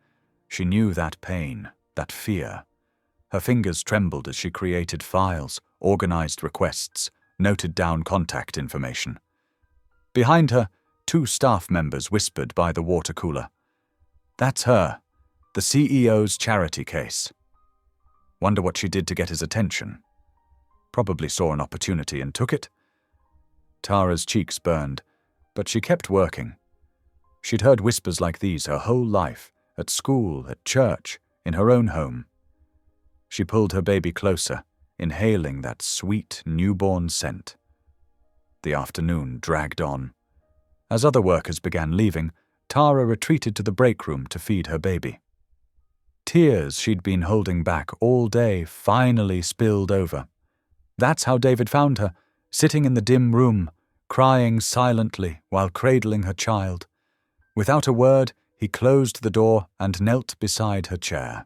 She knew that pain, that fear. Her fingers trembled as she created files, organized requests, noted down contact information. Behind her, 2 staff members whispered by the water cooler. "That's her, the CEO's charity case. Wonder what she did to get his attention. Probably saw an opportunity and took it." Tara's cheeks burned, but she kept working. She'd heard whispers like these her whole life, at school, at church, in her own home. She pulled her baby closer, inhaling that sweet, newborn scent. The afternoon dragged on. As other workers began leaving, Tara retreated to the break room to feed her baby. Tears she'd been holding back all day finally spilled over. That's how David found her, sitting in the dim room, crying silently while cradling her child. Without a word, he closed the door and knelt beside her chair.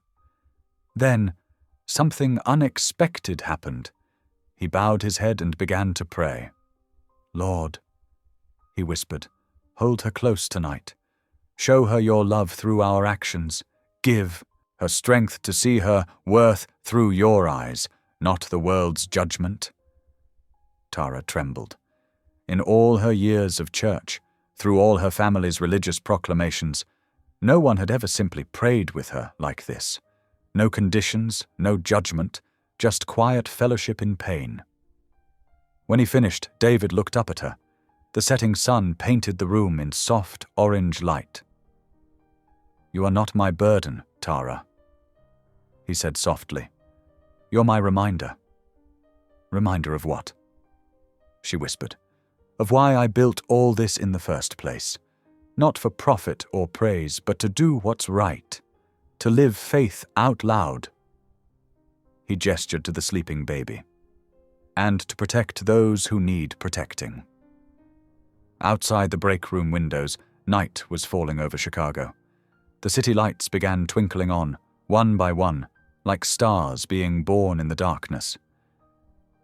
Then, something unexpected happened. He bowed his head and began to pray. "Lord," he whispered, "hold her close tonight. Show her your love through our actions. Give her strength to see her worth through your eyes, not the world's judgment." Tara trembled. In all her years of church, through all her family's religious proclamations, no one had ever simply prayed with her like this. No conditions, no judgment, just quiet fellowship in pain. When he finished, David looked up at her. The setting sun painted the room in soft orange light. "You are not my burden, Tara," he said softly. "You're my reminder." "Reminder of what?" she whispered. "Of why I built all this in the first place. Not for profit or praise, but to do what's right. To live faith out loud." He gestured to the sleeping baby. "And to protect those who need protecting." Outside the break room windows, night was falling over Chicago. The city lights began twinkling on, one by one, like stars being born in the darkness.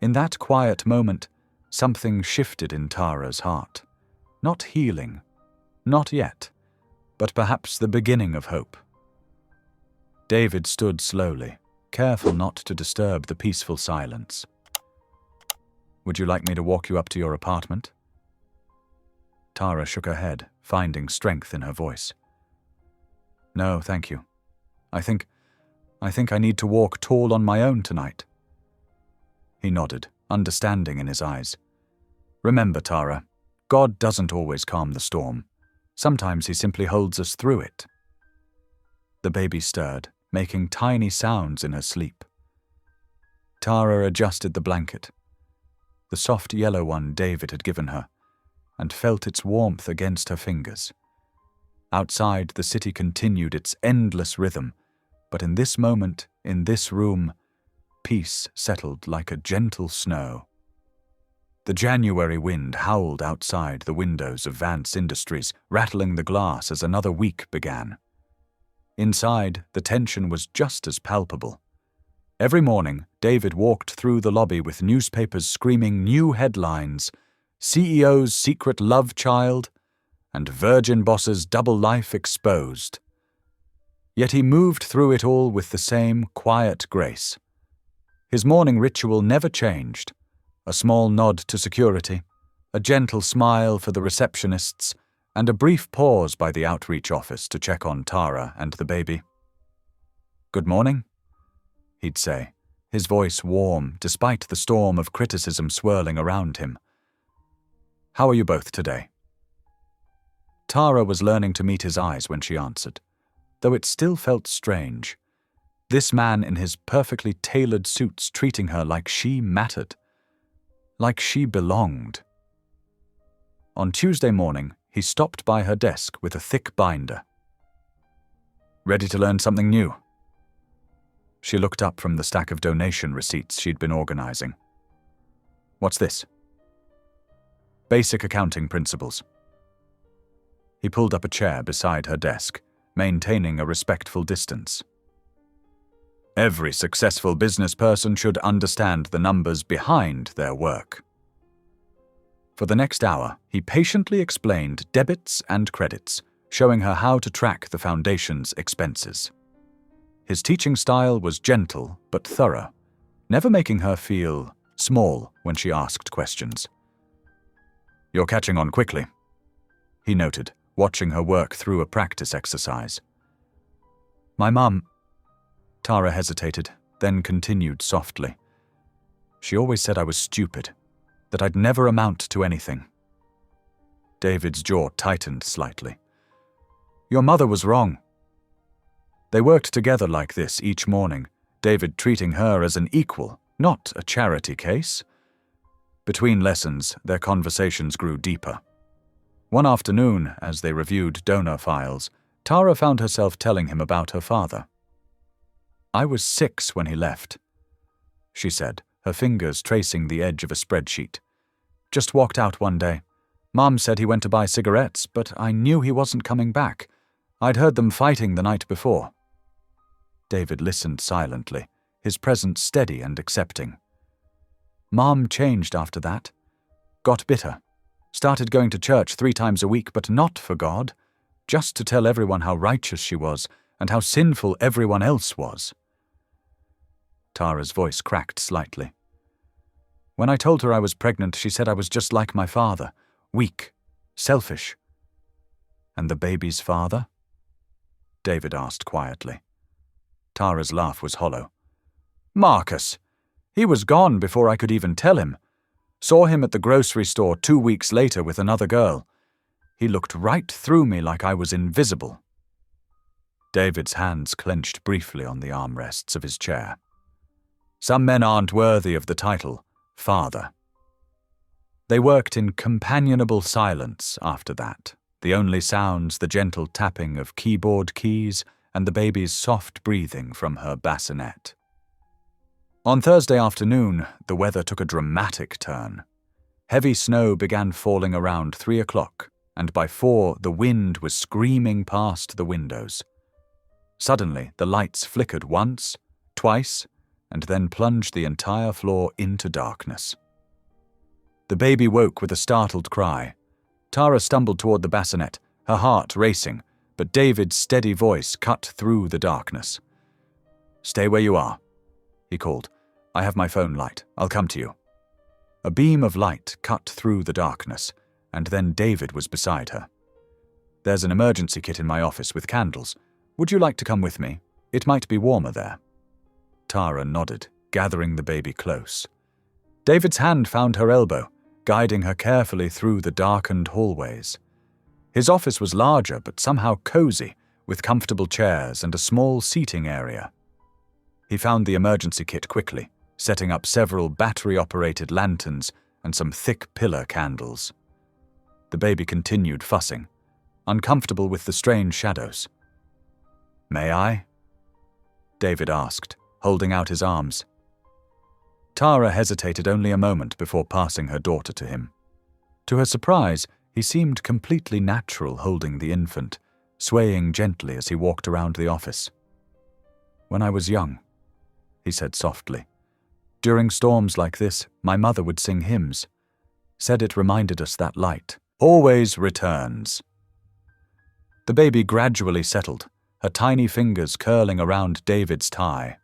In that quiet moment, something shifted in Tara's heart. Not healing, not yet, but perhaps the beginning of hope. David stood slowly, careful not to disturb the peaceful silence. "Would you like me to walk you up to your apartment?" Tara shook her head, finding strength in her voice. "No, thank you. I think I need to walk tall on my own tonight." He nodded, understanding in his eyes. "Remember, Tara, God doesn't always calm the storm. Sometimes he simply holds us through it." The baby stirred, making tiny sounds in her sleep. Tara adjusted the blanket, the soft yellow one David had given her, and felt its warmth against her fingers. Outside, the city continued its endless rhythm, but in this moment, in this room, peace settled like a gentle snow. The January wind howled outside the windows of Vance Industries, rattling the glass as another week began. Inside, the tension was just as palpable. Every morning, David walked through the lobby with newspapers screaming new headlines: CEO's secret love child, and Virgin boss's double life exposed. Yet he moved through it all with the same quiet grace. His morning ritual never changed. A small nod to security, a gentle smile for the receptionists, and a brief pause by the outreach office to check on Tara and the baby. "Good morning," he'd say, his voice warm despite the storm of criticism swirling around him. "How are you both today?" Tara was learning to meet his eyes when she answered, though it still felt strange. This man in his perfectly tailored suits treating her like she mattered, like she belonged. On Tuesday morning, he stopped by her desk with a thick binder. "Ready to learn something new?" She looked up from the stack of donation receipts she'd been organizing. "What's this?" "Basic accounting principles." He pulled up a chair beside her desk, maintaining a respectful distance. Every successful business person should understand the numbers behind their work. For the next hour, he patiently explained debits and credits, showing her how to track the foundation's expenses. His teaching style was gentle but thorough, never making her feel small when she asked questions. "You're catching on quickly," he noted, watching her work through a practice exercise. "My mum—" Tara hesitated, then continued softly. "She always said I was stupid, that I'd never amount to anything." David's jaw tightened slightly. "Your mother was wrong." They worked together like this each morning, David treating her as an equal, not a charity case. Between lessons, their conversations grew deeper. One afternoon, as they reviewed donor files, Tara found herself telling him about her father. "I was 6 when he left," she said, her fingers tracing the edge of a spreadsheet. "Just walked out one day. Mom said he went to buy cigarettes, but I knew he wasn't coming back. I'd heard them fighting the night before." David listened silently, his presence steady and accepting. "Mom changed after that. Got bitter. Started going to church 3 times a week, but not for God, just to tell everyone how righteous she was and how sinful everyone else was." Tara's voice cracked slightly. "When I told her I was pregnant, she said I was just like my father, weak, selfish." "And the baby's father?" David asked quietly. Tara's laugh was hollow. "Marcus. He was gone before I could even tell him. Saw him at the grocery store 2 weeks later with another girl. He looked right through me like I was invisible." David's hands clenched briefly on the armrests of his chair. Some men aren't worthy of the title father. They worked in companionable silence after that, the only sounds the gentle tapping of keyboard keys and the baby's soft breathing from her bassinet. On Thursday afternoon, the weather took a dramatic turn. Heavy snow began falling around 3 o'clock, and by 4 the wind was screaming past the windows. Suddenly, the lights flickered once, twice, and then plunged the entire floor into darkness. The baby woke with a startled cry. Tara stumbled toward the bassinet, her heart racing, but David's steady voice cut through the darkness. "Stay where you are," he called. "I have my phone light. I'll come to you." A beam of light cut through the darkness, and then David was beside her. "There's an emergency kit in my office with candles. Would you like to come with me? It might be warmer there." Tara nodded, gathering the baby close. David's hand found her elbow, guiding her carefully through the darkened hallways. His office was larger but somehow cozy, with comfortable chairs and a small seating area. He found the emergency kit quickly, setting up several battery-operated lanterns and some thick pillar candles. The baby continued fussing, uncomfortable with the strange shadows. "May I?" David asked, holding out his arms. Tara hesitated only a moment before passing her daughter to him. To her surprise, he seemed completely natural holding the infant, swaying gently as he walked around the office. "When I was young," he said softly, "during storms like this, my mother would sing hymns. Said it reminded us that light always returns." The baby gradually settled, her tiny fingers curling around David's tie.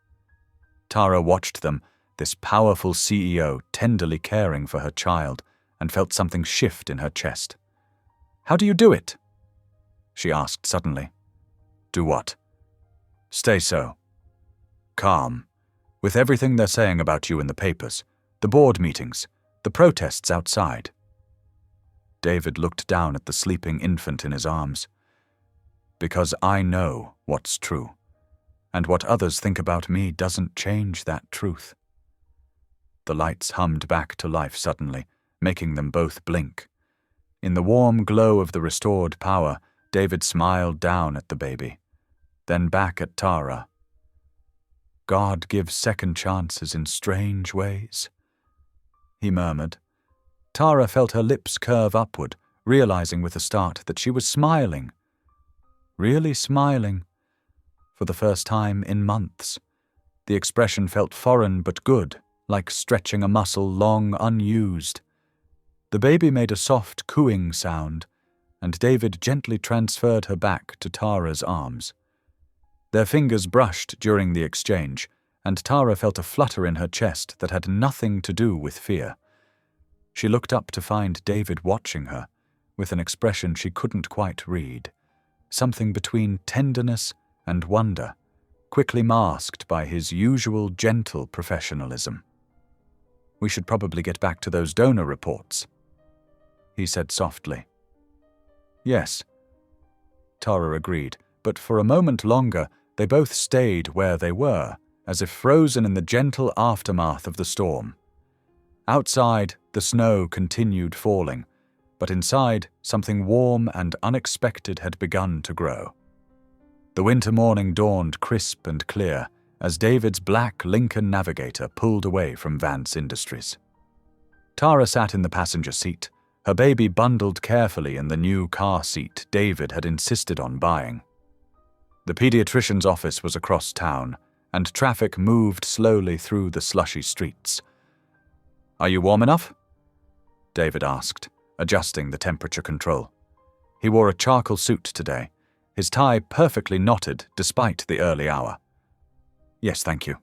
Tara watched them, this powerful CEO tenderly caring for her child, and felt something shift in her chest. "How do you do it?" she asked suddenly. "Do what?" "Stay so. Calm. With everything they're saying about you in the papers, the board meetings, the protests outside." David looked down at the sleeping infant in his arms. "Because I know what's true, and what others think about me doesn't change that truth." The lights hummed back to life suddenly, making them both blink. In the warm glow of the restored power, David smiled down at the baby, then back at Tara. "God gives second chances in strange ways," he murmured. Tara felt her lips curve upward, realizing with a start that she was smiling. Really smiling. For the first time in months. The expression felt foreign but good, like stretching a muscle long unused. The baby made a soft cooing sound, and David gently transferred her back to Tara's arms. Their fingers brushed during the exchange, and Tara felt a flutter in her chest that had nothing to do with fear. She looked up to find David watching her, with an expression she couldn't quite read, something between tenderness and wonder, quickly masked by his usual gentle professionalism. "We should probably get back to those donor reports," he said softly. "Yes," Tara agreed, but for a moment longer they both stayed where they were, as if frozen in the gentle aftermath of the storm. Outside, the snow continued falling, but inside, something warm and unexpected had begun to grow. The winter morning dawned crisp and clear as David's black Lincoln Navigator pulled away from Vance Industries. Tara sat in the passenger seat, her baby bundled carefully in the new car seat David had insisted on buying. The pediatrician's office was across town, and traffic moved slowly through the slushy streets. "Are you warm enough?" David asked, adjusting the temperature control. He wore a charcoal suit today, his tie perfectly knotted despite the early hour. "Yes, thank you."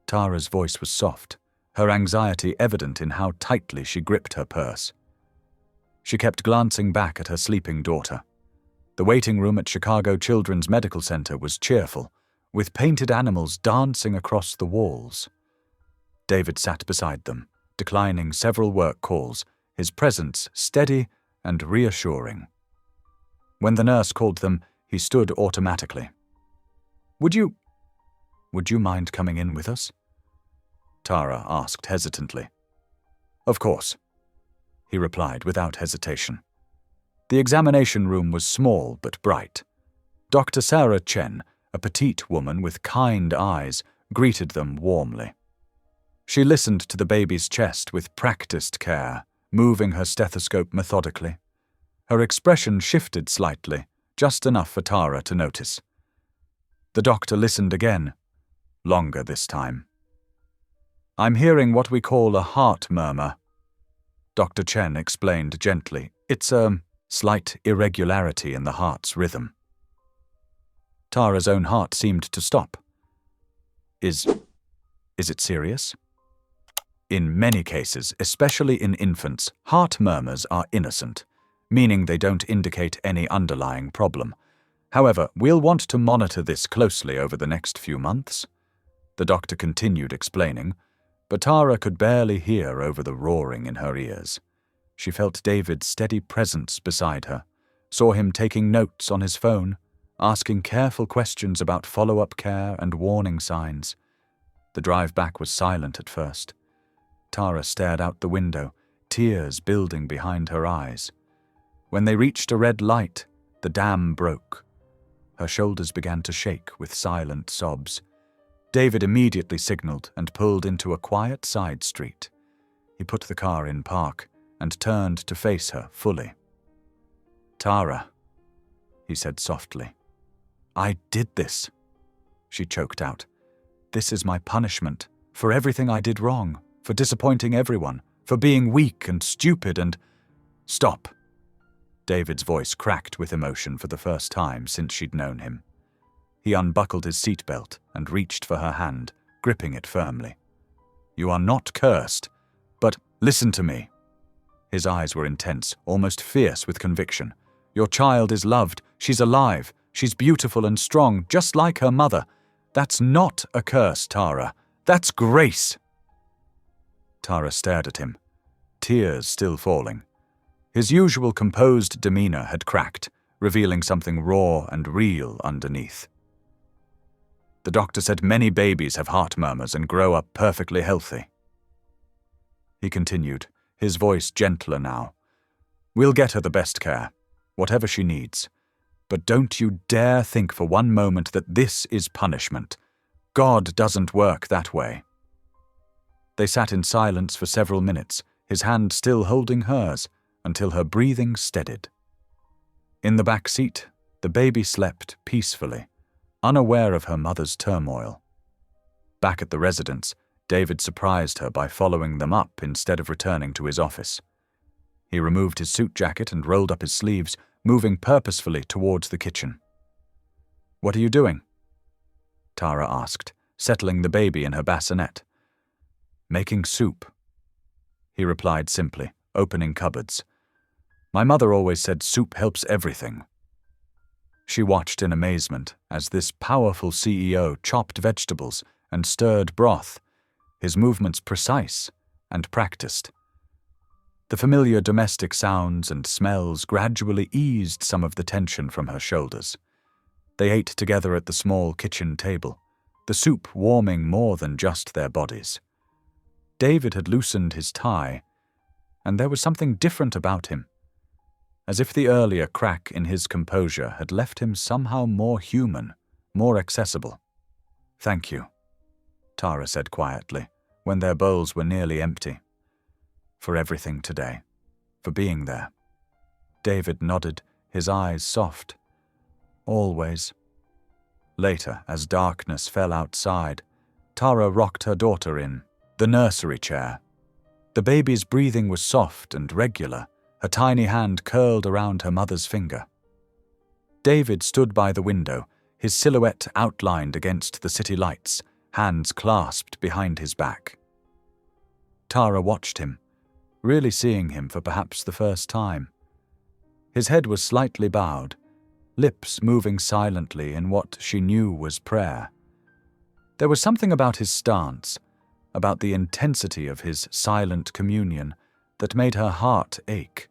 Tara's voice was soft, her anxiety evident in how tightly she gripped her purse. She kept glancing back at her sleeping daughter. The waiting room at Chicago Children's Medical Center was cheerful, with painted animals dancing across the walls. David sat beside them, declining several work calls, his presence steady and reassuring. When the nurse called them, he stood automatically. Would you mind coming in with us?" Tara asked hesitantly. "Of course," he replied without hesitation. The examination room was small but bright. Dr. Sarah Chen, a petite woman with kind eyes, greeted them warmly. She listened to the baby's chest with practiced care, moving her stethoscope methodically. Her expression shifted slightly, just enough for Tara to notice. The doctor listened again, longer this time. "I'm hearing what we call a heart murmur," Dr. Chen explained gently. "It's a slight irregularity in the heart's rhythm." Tara's own heart seemed to stop. Is it serious?" In many cases, especially in infants, heart murmurs are innocent, meaning they don't indicate any underlying problem. However, we'll want to monitor this closely over the next few months. The doctor continued explaining, but Tara could barely hear over the roaring in her ears. She felt David's steady presence beside her, saw him taking notes on his phone, asking careful questions about follow-up care and warning signs. The drive back was silent at first. Tara stared out the window, tears building behind her eyes. When they reached a red light, the dam broke. Her shoulders began to shake with silent sobs. David immediately signaled and pulled into a quiet side street. He put the car in park and turned to face her fully. "Tara," he said softly. "I did this," she choked out. "This is my punishment for everything I did wrong, for disappointing everyone, for being weak and stupid and—" "Stop." David's voice cracked with emotion for the first time since she'd known him. He unbuckled his seatbelt and reached for her hand, gripping it firmly. "You are not cursed, but listen to me." His eyes were intense, almost fierce with conviction. "Your child is loved. She's alive. She's beautiful and strong, just like her mother. That's not a curse, Tara. That's grace." Tara stared at him, tears still falling. His usual composed demeanor had cracked, revealing something raw and real underneath. "The doctor said many babies have heart murmurs and grow up perfectly healthy." He continued, his voice gentler now. "We'll get her the best care, whatever she needs. But don't you dare think for one moment that this is punishment. God doesn't work that way." They sat in silence for several minutes, his hand still holding hers, until her breathing steadied. In the back seat, the baby slept peacefully, unaware of her mother's turmoil. Back at the residence, David surprised her by following them up instead of returning to his office. He removed his suit jacket and rolled up his sleeves, moving purposefully towards the kitchen. "What are you doing?" Tara asked, settling the baby in her bassinet. "Making soup," he replied simply, opening cupboards. "My mother always said soup helps everything." She watched in amazement as this powerful CEO chopped vegetables and stirred broth, his movements precise and practiced. The familiar domestic sounds and smells gradually eased some of the tension from her shoulders. They ate together at the small kitchen table, the soup warming more than just their bodies. David had loosened his tie, and there was something different about him, as if the earlier crack in his composure had left him somehow more human, more accessible. "Thank you," Tara said quietly, when their bowls were nearly empty. "For everything today, for being there." David nodded, his eyes soft. "Always." Later, as darkness fell outside, Tara rocked her daughter in the nursery chair. The baby's breathing was soft and regular, a tiny hand curled around her mother's finger. David stood by the window, his silhouette outlined against the city lights, hands clasped behind his back. Tara watched him, really seeing him for perhaps the first time. His head was slightly bowed, lips moving silently in what she knew was prayer. There was something about his stance, about the intensity of his silent communion, that made her heart ache.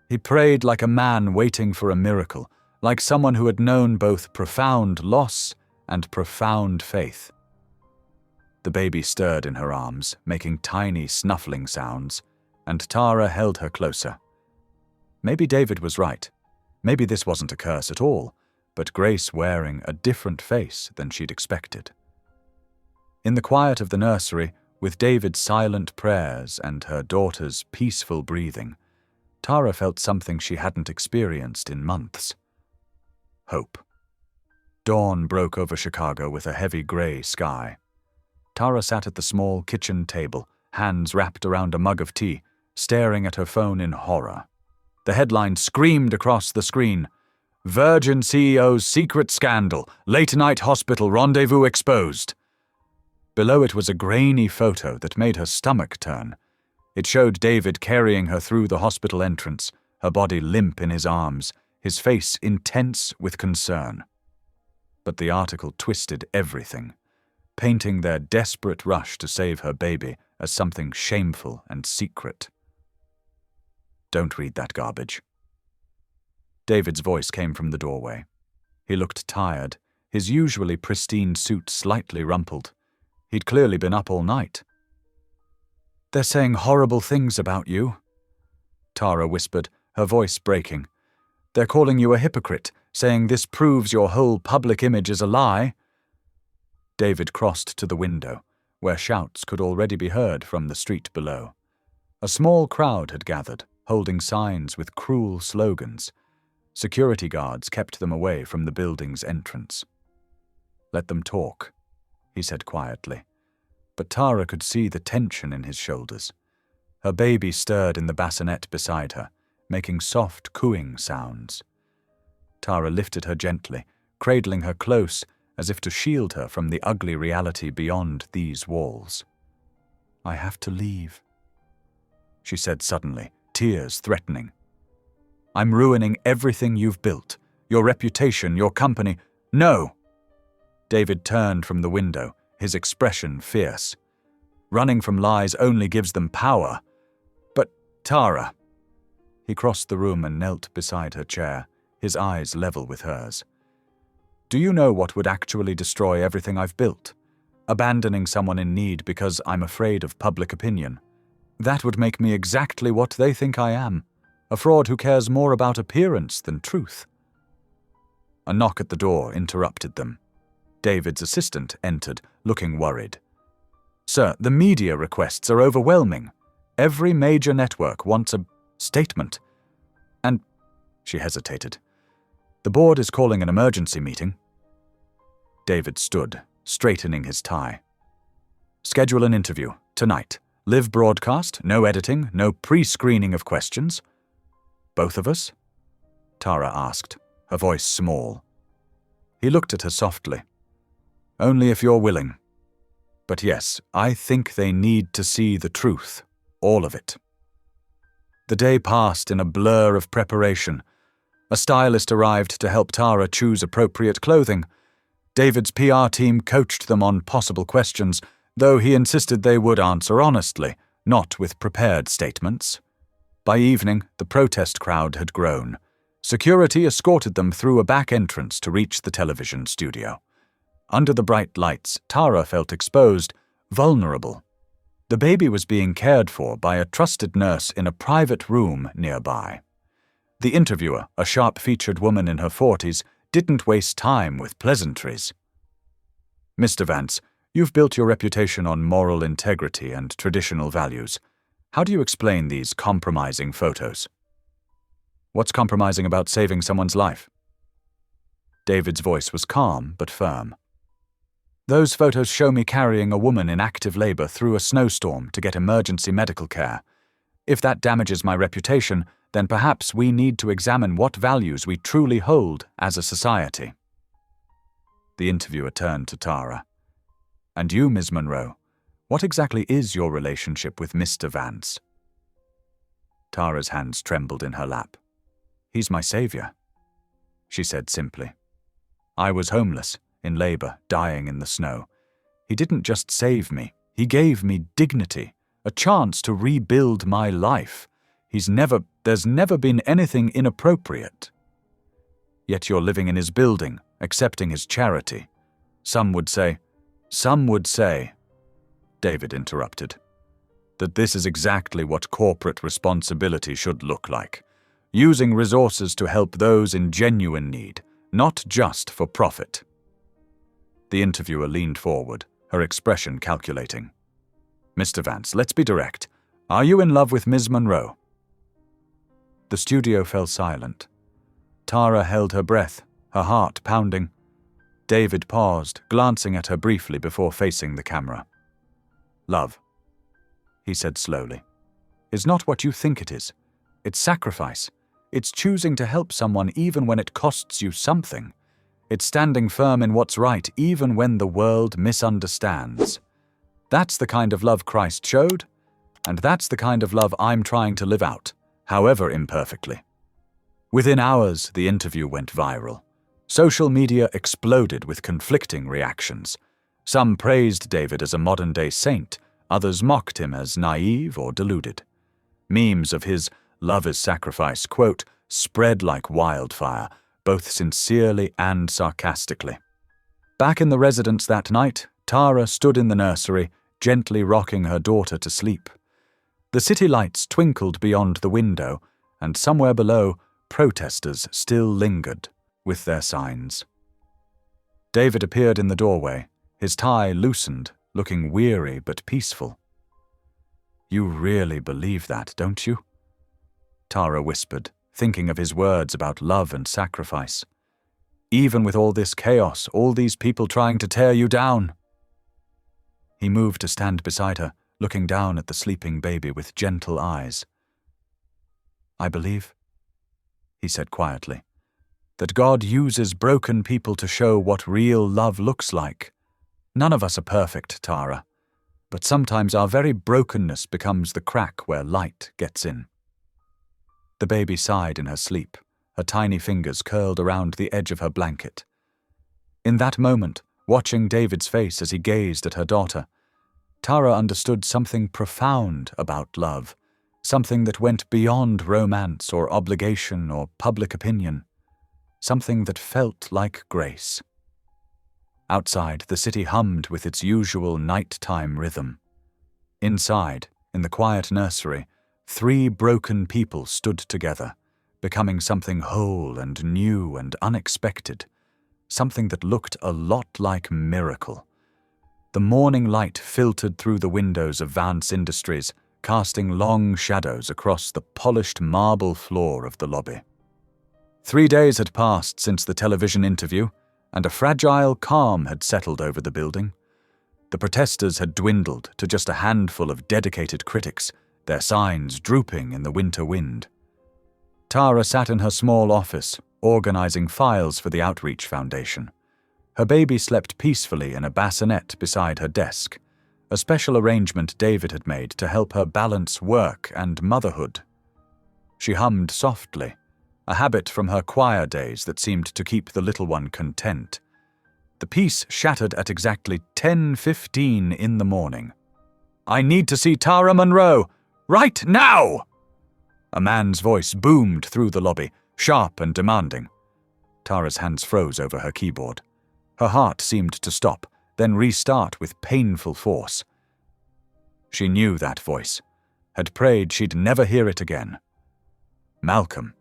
He prayed like a man waiting for a miracle, like someone who had known both profound loss and profound faith. The baby stirred in her arms, making tiny snuffling sounds, and Tara held her closer. Maybe David was right. Maybe this wasn't a curse at all, but Grace wearing a different face than she'd expected. In the quiet of the nursery, with David's silent prayers and her daughter's peaceful breathing, Tara felt something she hadn't experienced in months. Hope. Dawn broke over Chicago with a heavy gray sky. Tara sat at the small kitchen table, hands wrapped around a mug of tea, staring at her phone in horror. The headline screamed across the screen, "Virgin CEO's secret scandal, late-night hospital rendezvous exposed." Below it was a grainy photo that made her stomach turn. It showed David carrying her through the hospital entrance, her body limp in his arms, his face intense with concern. But the article twisted everything, painting their desperate rush to save her baby as something shameful and secret. "Don't read that garbage." David's voice came from the doorway. He looked tired, his usually pristine suit slightly rumpled. He'd clearly been up all night. "They're saying horrible things about you," Tara whispered, her voice breaking. "They're calling you a hypocrite, saying this proves your whole public image is a lie." David crossed to the window, where shouts could already be heard from the street below. A small crowd had gathered, holding signs with cruel slogans. Security guards kept them away from the building's entrance. "Let them talk," he said quietly, but Tara could see the tension in his shoulders. Her baby stirred in the bassinet beside her, making soft cooing sounds. Tara lifted her gently, cradling her close as if to shield her from the ugly reality beyond these walls. "I have to leave," she said suddenly, tears threatening. "I'm ruining everything you've built, your reputation, your company." "No!" David turned from the window, his expression fierce. "Running from lies only gives them power." "But, Tara..." He crossed the room and knelt beside her chair, his eyes level with hers. "Do you know what would actually destroy everything I've built? Abandoning someone in need because I'm afraid of public opinion. That would make me exactly what they think I am, a fraud who cares more about appearance than truth." A knock at the door interrupted them. David's assistant entered, looking worried. "Sir, the media requests are overwhelming. Every major network wants a statement. And..." She hesitated. "The board is calling an emergency meeting." David stood, straightening his tie. Schedule an interview, tonight. Live broadcast, no editing, no pre-screening of questions. Both of us? Tara asked, her voice small. He looked at her softly. Only if you're willing. But yes, I think they need to see the truth, all of it. The day passed in a blur of preparation. A stylist arrived to help Tara choose appropriate clothing. David's PR team coached them on possible questions, though he insisted they would answer honestly, not with prepared statements. By evening, the protest crowd had grown. Security escorted them through a back entrance to reach the television studio. Under the bright lights, Tara felt exposed, vulnerable. The baby was being cared for by a trusted nurse in a private room nearby. The interviewer, a sharp-featured woman in her 40s, didn't waste time with pleasantries. Mr. Vance, you've built your reputation on moral integrity and traditional values. How do you explain these compromising photos? What's compromising about saving someone's life? David's voice was calm but firm. Those photos show me carrying a woman in active labor through a snowstorm to get emergency medical care. If that damages my reputation, then perhaps we need to examine what values we truly hold as a society. The interviewer turned to Tara. And you, Ms. Monroe, what exactly is your relationship with Mr. Vance? Tara's hands trembled in her lap. He's my savior, she said simply. I was homeless, in labor, dying in the snow. He didn't just save me, he gave me dignity, a chance to rebuild my life. There's never been anything inappropriate. Yet you're living in his building, accepting his charity. Some would say, David interrupted, that this is exactly what corporate responsibility should look like, using resources to help those in genuine need, not just for profit. The interviewer leaned forward, her expression calculating. Mr. Vance, let's be direct. Are you in love with Ms. Monroe? The studio fell silent. Tara held her breath, her heart pounding. David paused, glancing at her briefly before facing the camera. Love, he said slowly, is not what you think it is. It's sacrifice. It's choosing to help someone even when it costs you something. It's standing firm in what's right even when the world misunderstands. That's the kind of love Christ showed, and that's the kind of love I'm trying to live out, however imperfectly. Within hours, the interview went viral. Social media exploded with conflicting reactions. Some praised David as a modern-day saint, others mocked him as naive or deluded. Memes of his love is sacrifice quote spread like wildfire, both sincerely and sarcastically. Back in the residence that night, Tara stood in the nursery, gently rocking her daughter to sleep. The city lights twinkled beyond the window, and somewhere below, protesters still lingered with their signs. David appeared in the doorway, his tie loosened, looking weary but peaceful. You really believe that, don't you? Tara whispered, thinking of his words about love and sacrifice. Even with all this chaos, all these people trying to tear you down. He moved to stand beside her, looking down at the sleeping baby with gentle eyes. I believe, he said quietly, that God uses broken people to show what real love looks like. None of us are perfect, Tara, but sometimes our very brokenness becomes the crack where light gets in. The baby sighed in her sleep, her tiny fingers curled around the edge of her blanket. In that moment, watching David's face as he gazed at her daughter, Tara understood something profound about love, something that went beyond romance or obligation or public opinion, something that felt like grace. Outside, the city hummed with its usual nighttime rhythm. Inside, in the quiet nursery, 3 broken people stood together, becoming something whole and new and unexpected, something that looked a lot like miracle. The morning light filtered through the windows of Vance Industries, casting long shadows across the polished marble floor of the lobby. 3 days had passed since the television interview, and a fragile calm had settled over the building. The protesters had dwindled to just a handful of dedicated critics, their signs drooping in the winter wind. Tara sat in her small office, organizing files for the Outreach Foundation. Her baby slept peacefully in a bassinet beside her desk, a special arrangement David had made to help her balance work and motherhood. She hummed softly, a habit from her choir days that seemed to keep the little one content. The piece shattered at exactly 10:15 in the morning. "I need to see Tara Monroe! Right now!" A man's voice boomed through the lobby, sharp and demanding. Tara's hands froze over her keyboard. Her heart seemed to stop, then restart with painful force. She knew that voice, had prayed she'd never hear it again. Malcolm.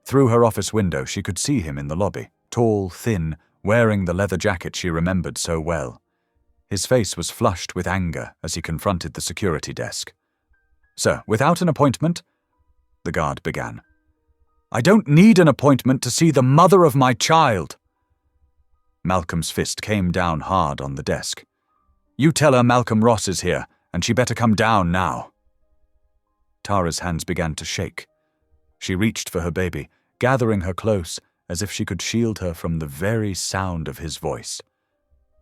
Through her office window she could see him in the lobby, tall, thin, wearing the leather jacket she remembered so well. His face was flushed with anger as he confronted the security desk. "Sir, without an appointment?" the guard began. "I don't need an appointment to see the mother of my child." Malcolm's fist came down hard on the desk. "You tell her Malcolm Ross is here, and she better come down now." Tara's hands began to shake. She reached for her baby, gathering her close as if she could shield her from the very sound of his voice.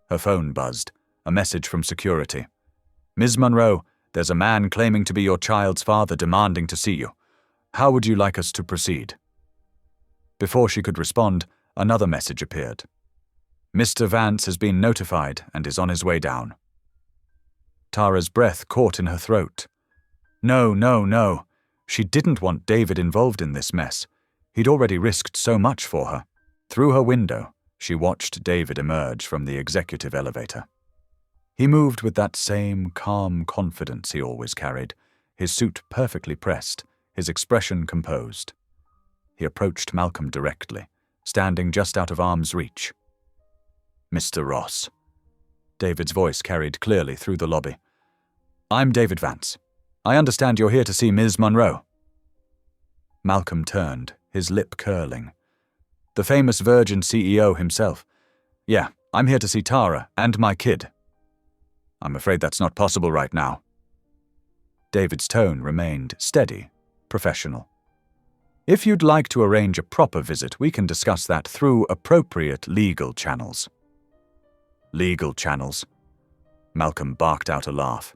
Her phone buzzed, a message from security. "Ms. Monroe, there's a man claiming to be your child's father demanding to see you. How would you like us to proceed?" Before she could respond, another message appeared. "Mr. Vance has been notified and is on his way down." Tara's breath caught in her throat. No, no, no. She didn't want David involved in this mess. He'd already risked so much for her. Through her window, she watched David emerge from the executive elevator. He moved with that same calm confidence he always carried, his suit perfectly pressed, his expression composed. He approached Malcolm directly, standing just out of arm's reach. "Mr. Ross." David's voice carried clearly through the lobby. "I'm David Vance. I understand you're here to see Ms. Monroe." Malcolm turned, his lip curling. The famous Virgin CEO himself. "Yeah, I'm here to see Tara and my kid." "I'm afraid that's not possible right now." David's tone remained steady, professional. "If you'd like to arrange a proper visit, we can discuss that through appropriate legal channels." "Legal channels?" Malcolm barked out a laugh.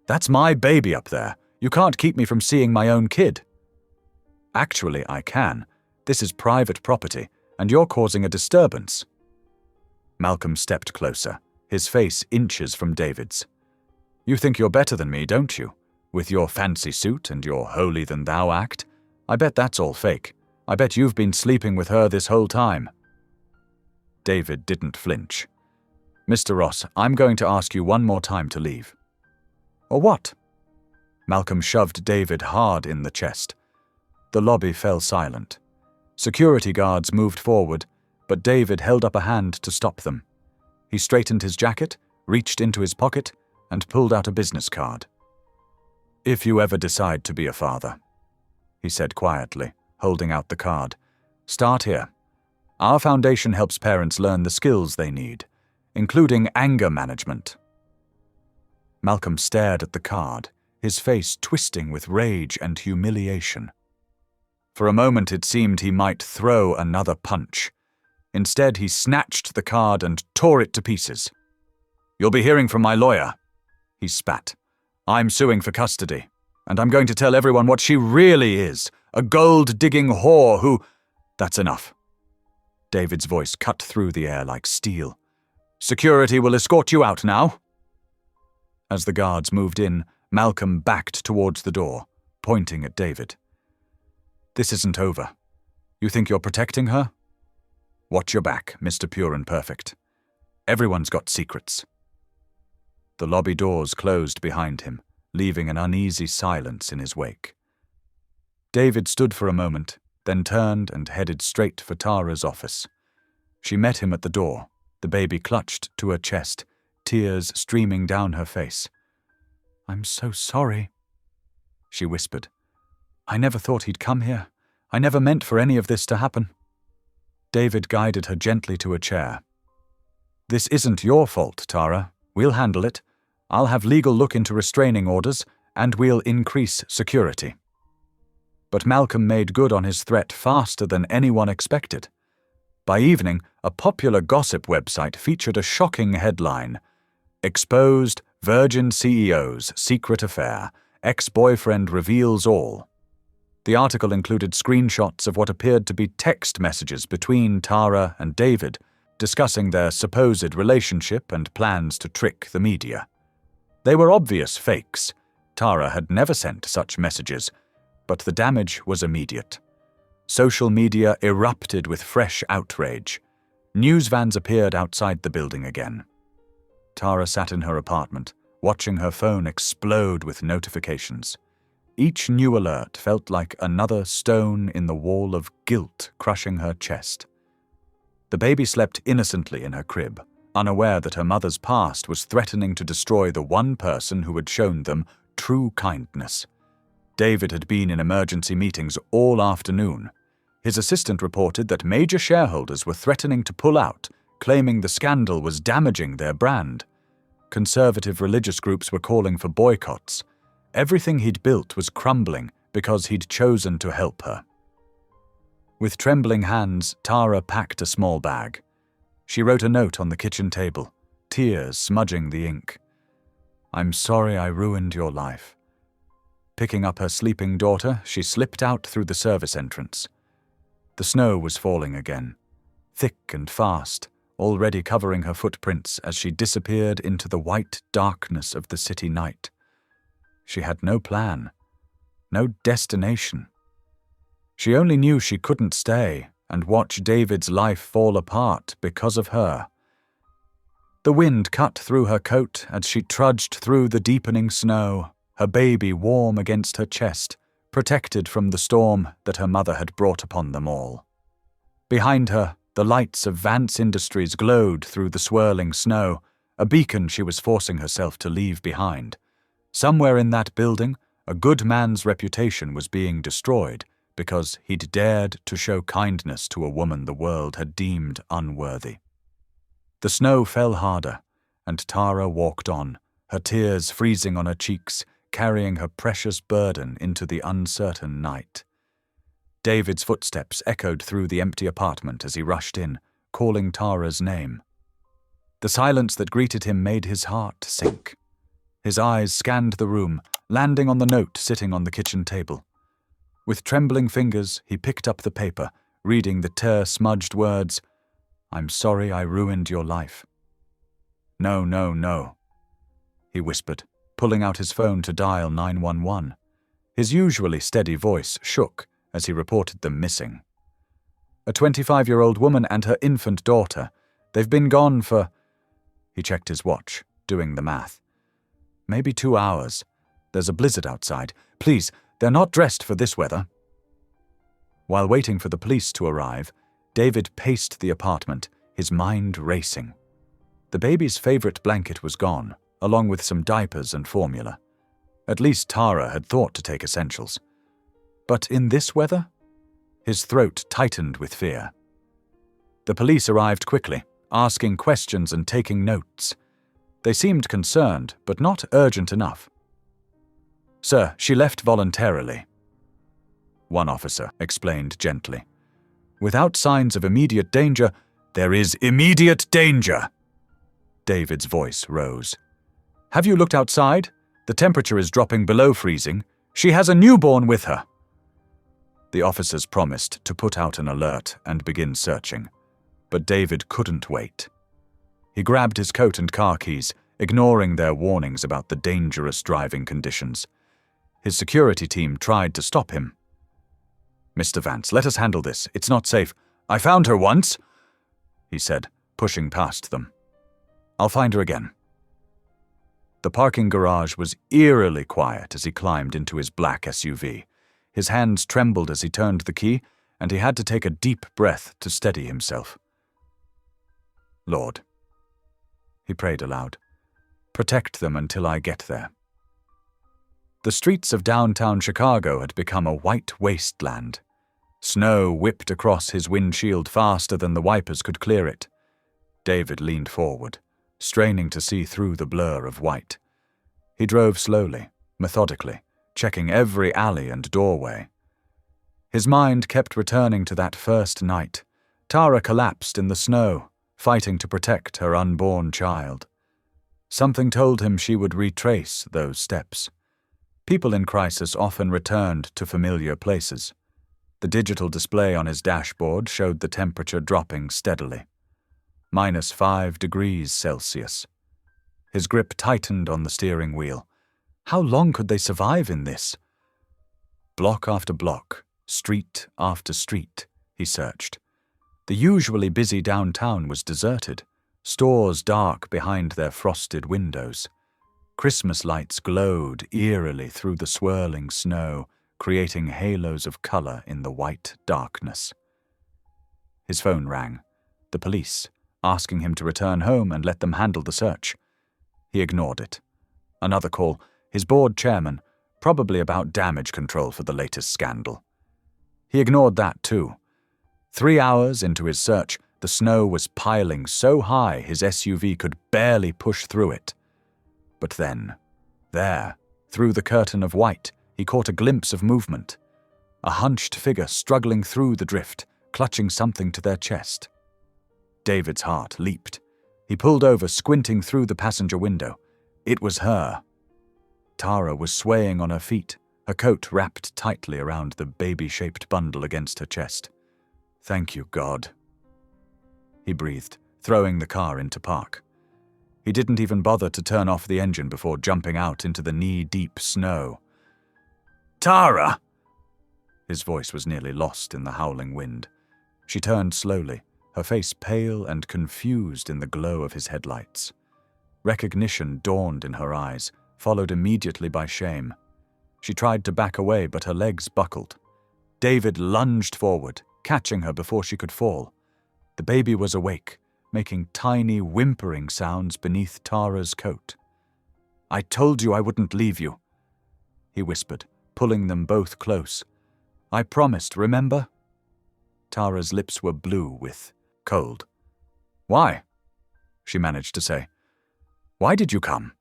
"That's my baby up there. You can't keep me from seeing my own kid." "Actually, I can. This is private property, and you're causing a disturbance." Malcolm stepped closer, his face inches from David's. "You think you're better than me, don't you? With your fancy suit and your holier-than-thou act? I bet that's all fake. I bet you've been sleeping with her this whole time." David didn't flinch. "Mr. Ross, I'm going to ask you one more time to leave." "Or what?" Malcolm shoved David hard in the chest. The lobby fell silent. Security guards moved forward, but David held up a hand to stop them. He straightened his jacket, reached into his pocket, and pulled out a business card. "If you ever decide to be a father," he said quietly, holding out the card, "start here. Our foundation helps parents learn the skills they need, including anger management." Malcolm stared at the card, his face twisting with rage and humiliation. For a moment it seemed he might throw another punch. Instead, he snatched the card and tore it to pieces. "You'll be hearing from my lawyer," he spat. "I'm suing for custody, and I'm going to tell everyone what she really is, a gold-digging whore who—" "That's enough." David's voice cut through the air like steel. "Security will escort you out now." As the guards moved in, Malcolm backed towards the door, pointing at David. "This isn't over. You think you're protecting her? Watch your back, Mr. Pure and Perfect. Everyone's got secrets." The lobby doors closed behind him, leaving an uneasy silence in his wake. David stood for a moment, then turned and headed straight for Tara's office. She met him at the door, the baby clutched to her chest, tears streaming down her face. "I'm so sorry," she whispered. "I never thought he'd come here. I never meant for any of this to happen." David guided her gently to a chair. "This isn't your fault, Tara. We'll handle it. I'll have legal look into restraining orders, and we'll increase security. But Malcolm made good on his threat faster than anyone expected. By evening, a popular gossip website featured a shocking headline: "Exposed Virgin CEO's secret affair. Ex-boyfriend reveals all." The article included screenshots of what appeared to be text messages between Tara and David, discussing their supposed relationship and plans to trick the media. They were obvious fakes. Tara had never sent such messages, but the damage was immediate. Social media erupted with fresh outrage. News vans appeared outside the building again. Tara sat in her apartment, watching her phone explode with notifications. Each new alert felt like another stone in the wall of guilt crushing her chest. The baby slept innocently in her crib, unaware that her mother's past was threatening to destroy the one person who had shown them true kindness. David had been in emergency meetings all afternoon. His assistant reported that major shareholders were threatening to pull out, claiming the scandal was damaging their brand. Conservative religious groups were calling for boycotts. Everything he'd built was crumbling because he'd chosen to help her. With trembling hands, Tara packed a small bag. She wrote a note on the kitchen table, tears smudging the ink. "I'm sorry I ruined your life." Picking up her sleeping daughter, she slipped out through the service entrance. The snow was falling again, thick and fast, already covering her footprints as she disappeared into the white darkness of the city night. She had no plan, no destination. She only knew she couldn't stay and watch David's life fall apart because of her. The wind cut through her coat as she trudged through the deepening snow, her baby warm against her chest, protected from the storm that her mother had brought upon them all. Behind her, the lights of Vance Industries glowed through the swirling snow, a beacon she was forcing herself to leave behind. Somewhere in that building, a good man's reputation was being destroyed because he'd dared to show kindness to a woman the world had deemed unworthy. The snow fell harder, and Tara walked on, her tears freezing on her cheeks, carrying her precious burden into the uncertain night. David's footsteps echoed through the empty apartment as he rushed in, calling Tara's name. The silence that greeted him made his heart sink. His eyes scanned the room, landing on the note sitting on the kitchen table. With trembling fingers, he picked up the paper, reading the tear-smudged words, "I'm sorry I ruined your life." "No, no, no," he whispered, pulling out his phone to dial 911. His usually steady voice shook as he reported them missing. "A 25-year-old woman and her infant daughter. They've been gone for—" He checked his watch, doing the math. "Maybe 2 hours. There's a blizzard outside. Please, they're not dressed for this weather." While waiting for the police to arrive, David paced the apartment, his mind racing. The baby's favorite blanket was gone, along with some diapers and formula. At least Tara had thought to take essentials. But in this weather? His throat tightened with fear. The police arrived quickly, asking questions and taking notes. They seemed concerned, but not urgent enough. "Sir, she left voluntarily," one officer explained gently. "Without signs of immediate danger—" "There is immediate danger!" David's voice rose. "Have you looked outside? The temperature is dropping below freezing. She has a newborn with her." The officers promised to put out an alert and begin searching, but David couldn't wait. He grabbed his coat and car keys, ignoring their warnings about the dangerous driving conditions. His security team tried to stop him. "Mr. Vance, let us handle this. It's not safe. I found her once," he said, pushing past them. "I'll find her again." The parking garage was eerily quiet as he climbed into his black SUV. His hands trembled as he turned the key, and he had to take a deep breath to steady himself. "Lord," he prayed aloud, "protect them until I get there." The streets of downtown Chicago had become a white wasteland. Snow whipped across his windshield faster than the wipers could clear it. David leaned forward, straining to see through the blur of white. He drove slowly, methodically, checking every alley and doorway. His mind kept returning to that first night. Tara collapsed in the snow, fighting to protect her unborn child. Something told him she would retrace those steps. People in crisis often returned to familiar places. The digital display on his dashboard showed the temperature dropping steadily. -5 degrees Celsius. His grip tightened on the steering wheel. How long could they survive in this? Block after block, street after street, he searched. The usually busy downtown was deserted, stores dark behind their frosted windows. Christmas lights glowed eerily through the swirling snow, creating halos of color in the white darkness. His phone rang. The police, asking him to return home and let them handle the search. He ignored it. Another call, his board chairman, probably about damage control for the latest scandal. He ignored that too. 3 hours into his search, the snow was piling so high his SUV could barely push through it. But then, there, through the curtain of white, he caught a glimpse of movement. A hunched figure struggling through the drift, clutching something to their chest. David's heart leaped. He pulled over, squinting through the passenger window. It was her. Tara was swaying on her feet, her coat wrapped tightly around the baby-shaped bundle against her chest. "Thank you, God," he breathed, throwing the car into park. He didn't even bother to turn off the engine before jumping out into the knee-deep snow. "Tara!" His voice was nearly lost in the howling wind. She turned slowly, her face pale and confused in the glow of his headlights. Recognition dawned in her eyes, followed immediately by shame. She tried to back away, but her legs buckled. David lunged forward, catching her before she could fall. The baby was awake, making tiny whimpering sounds beneath Tara's coat. "I told you I wouldn't leave you," he whispered, pulling them both close. "I promised, remember?" Tara's lips were blue with cold. "Why?" she managed to say. "Why did you come?"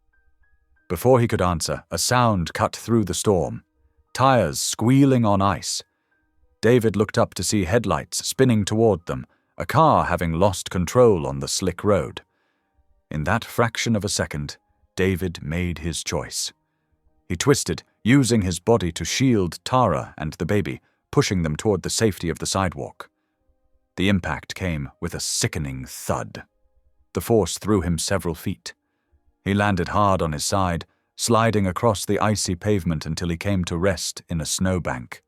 Before he could answer, a sound cut through the storm. Tires squealing on ice. David looked up to see headlights spinning toward them, a car having lost control on the slick road. In that fraction of a second, David made his choice. He twisted, using his body to shield Tara and the baby, pushing them toward the safety of the sidewalk. The impact came with a sickening thud. The force threw him several feet. He landed hard on his side, sliding across the icy pavement until he came to rest in a snowbank.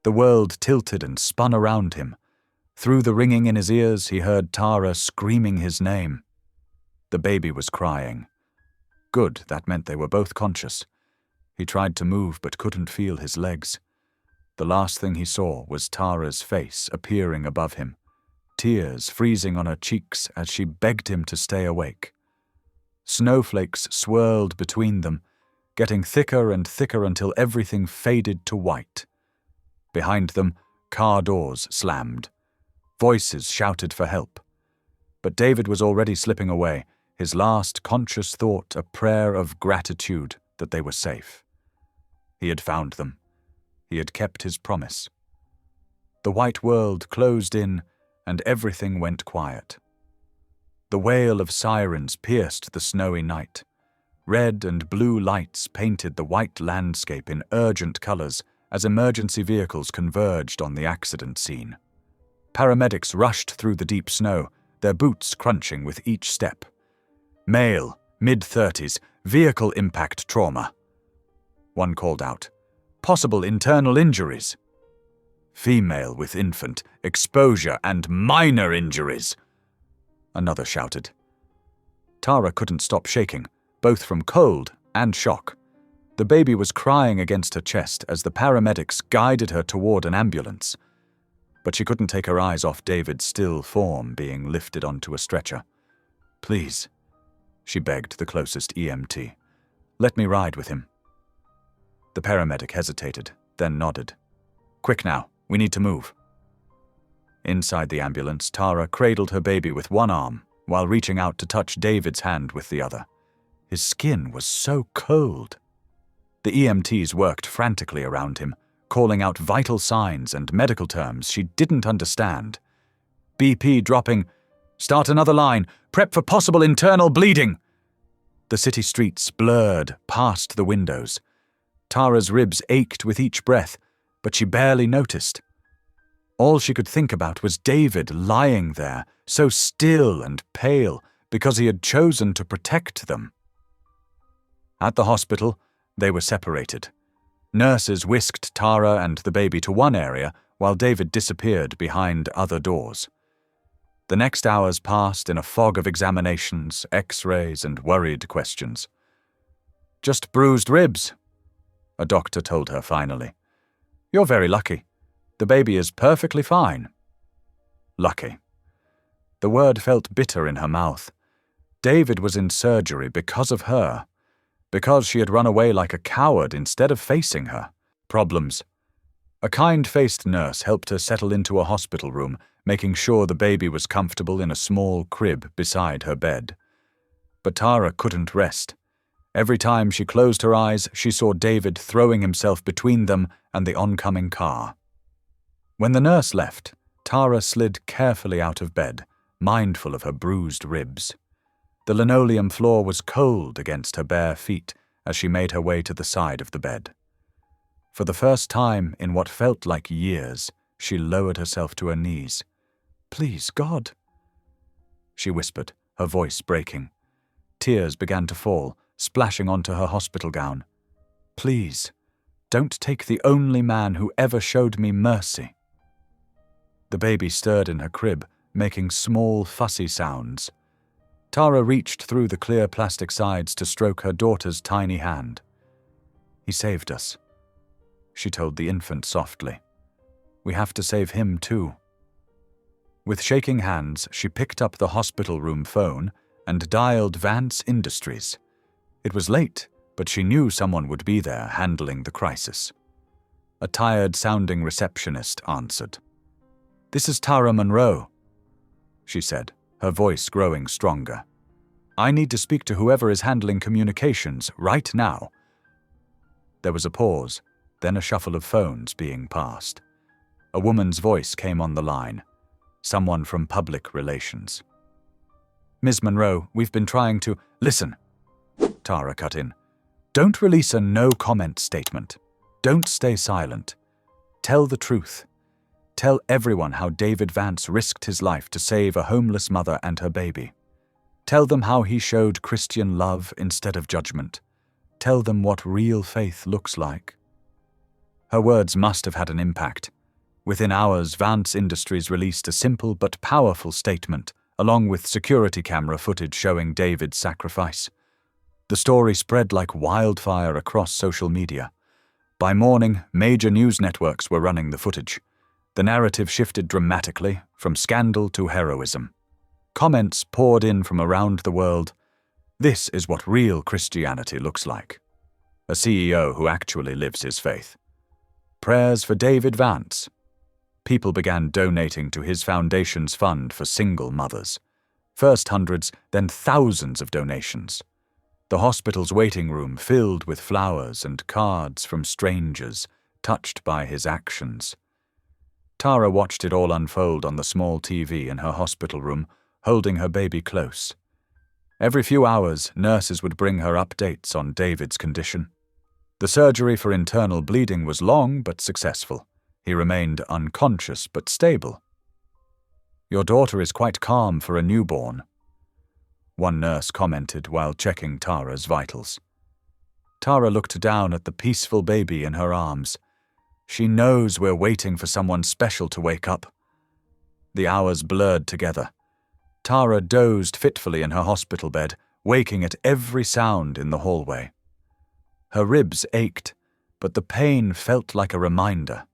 The world tilted and spun around him. Through the ringing in his ears, he heard Tara screaming his name. The baby was crying. Good, that meant they were both conscious. He tried to move but couldn't feel his legs. The last thing he saw was Tara's face appearing above him, tears freezing on her cheeks as she begged him to stay awake. Snowflakes swirled between them, getting thicker and thicker until everything faded to white. Behind them, car doors slammed. Voices shouted for help. But David was already slipping away, his last conscious thought a prayer of gratitude that they were safe. He had found them. He had kept his promise. The white world closed in, and everything went quiet. The wail of sirens pierced the snowy night. Red and blue lights painted the white landscape in urgent colors as emergency vehicles converged on the accident scene. Paramedics rushed through the deep snow, their boots crunching with each step. Male, mid-30s, vehicle impact trauma. One called out, "Possible internal injuries." Female with infant, exposure and minor injuries. Another shouted. Tara couldn't stop shaking, both from cold and shock. The baby was crying against her chest as the paramedics guided her toward an ambulance. But she couldn't take her eyes off David's still form being lifted onto a stretcher. "Please," she begged the closest EMT. "Let me ride with him." The paramedic hesitated, then nodded. "Quick now, we need to move." Inside the ambulance, Tara cradled her baby with one arm, while reaching out to touch David's hand with the other. His skin was so cold. The EMTs worked frantically around him, calling out vital signs and medical terms she didn't understand. BP dropping, "Start another line, prep for possible internal bleeding." The city streets blurred past the windows. Tara's ribs ached with each breath, but she barely noticed. All she could think about was David lying there, so still and pale, because he had chosen to protect them. At the hospital, they were separated. Nurses whisked Tara and the baby to one area, while David disappeared behind other doors. The next hours passed in a fog of examinations, x-rays, and worried questions. "Just bruised ribs," a doctor told her finally. "You're very lucky. The baby is perfectly fine." Lucky. The word felt bitter in her mouth. David was in surgery because of her, because she had run away like a coward instead of facing her problems. A kind-faced nurse helped her settle into a hospital room, making sure the baby was comfortable in a small crib beside her bed. But Tara couldn't rest. Every time she closed her eyes, she saw David throwing himself between them and the oncoming car. When the nurse left, Tara slid carefully out of bed, mindful of her bruised ribs. The linoleum floor was cold against her bare feet as she made her way to the side of the bed. For the first time in what felt like years, she lowered herself to her knees. "Please, God," she whispered, her voice breaking. Tears began to fall, splashing onto her hospital gown. "Please, don't take the only man who ever showed me mercy." The baby stirred in her crib, making small, fussy sounds. Tara reached through the clear plastic sides to stroke her daughter's tiny hand. "He saved us," she told the infant softly. "We have to save him too." With shaking hands, she picked up the hospital room phone and dialed Vance Industries. It was late, but she knew someone would be there handling the crisis. A tired-sounding receptionist answered. "This is Tara Monroe," she said, her voice growing stronger. "I need to speak to whoever is handling communications right now." There was a pause, then a shuffle of phones being passed. A woman's voice came on the line. Someone from public relations. "Ms. Monroe, we've been trying to—" "Listen," Tara cut in. "Don't release a no-comment statement. Don't stay silent. Tell the truth. Tell everyone how David Vance risked his life to save a homeless mother and her baby. Tell them how he showed Christian love instead of judgment. Tell them what real faith looks like." Her words must have had an impact. Within hours, Vance Industries released a simple but powerful statement, along with security camera footage showing David's sacrifice. The story spread like wildfire across social media. By morning, major news networks were running the footage. The narrative shifted dramatically, from scandal to heroism. Comments poured in from around the world. "This is what real Christianity looks like. A CEO who actually lives his faith. Prayers for David Vance." People began donating to his foundation's fund for single mothers. First hundreds, then thousands of donations. The hospital's waiting room filled with flowers and cards from strangers, touched by his actions. Tara watched it all unfold on the small TV in her hospital room, holding her baby close. Every few hours, nurses would bring her updates on David's condition. The surgery for internal bleeding was long but successful. He remained unconscious but stable. "Your daughter is quite calm for a newborn," one nurse commented while checking Tara's vitals. Tara looked down at the peaceful baby in her arms. She knows we're waiting for someone special to wake up. The hours blurred together. Tara dozed fitfully in her hospital bed, waking at every sound in the hallway. Her ribs ached, but the pain felt like a reminder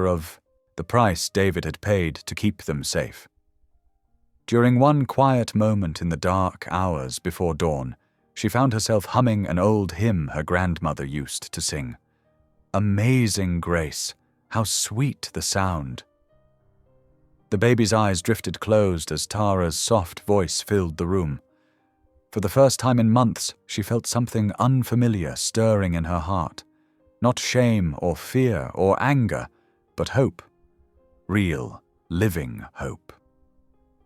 of the price David had paid to keep them safe. During one quiet moment in the dark hours before dawn, she found herself humming an old hymn her grandmother used to sing. "Amazing Grace, how sweet the sound." The baby's eyes drifted closed as Tara's soft voice filled the room. For the first time in months, she felt something unfamiliar stirring in her heart. Not shame or fear or anger, but hope. Real, living hope.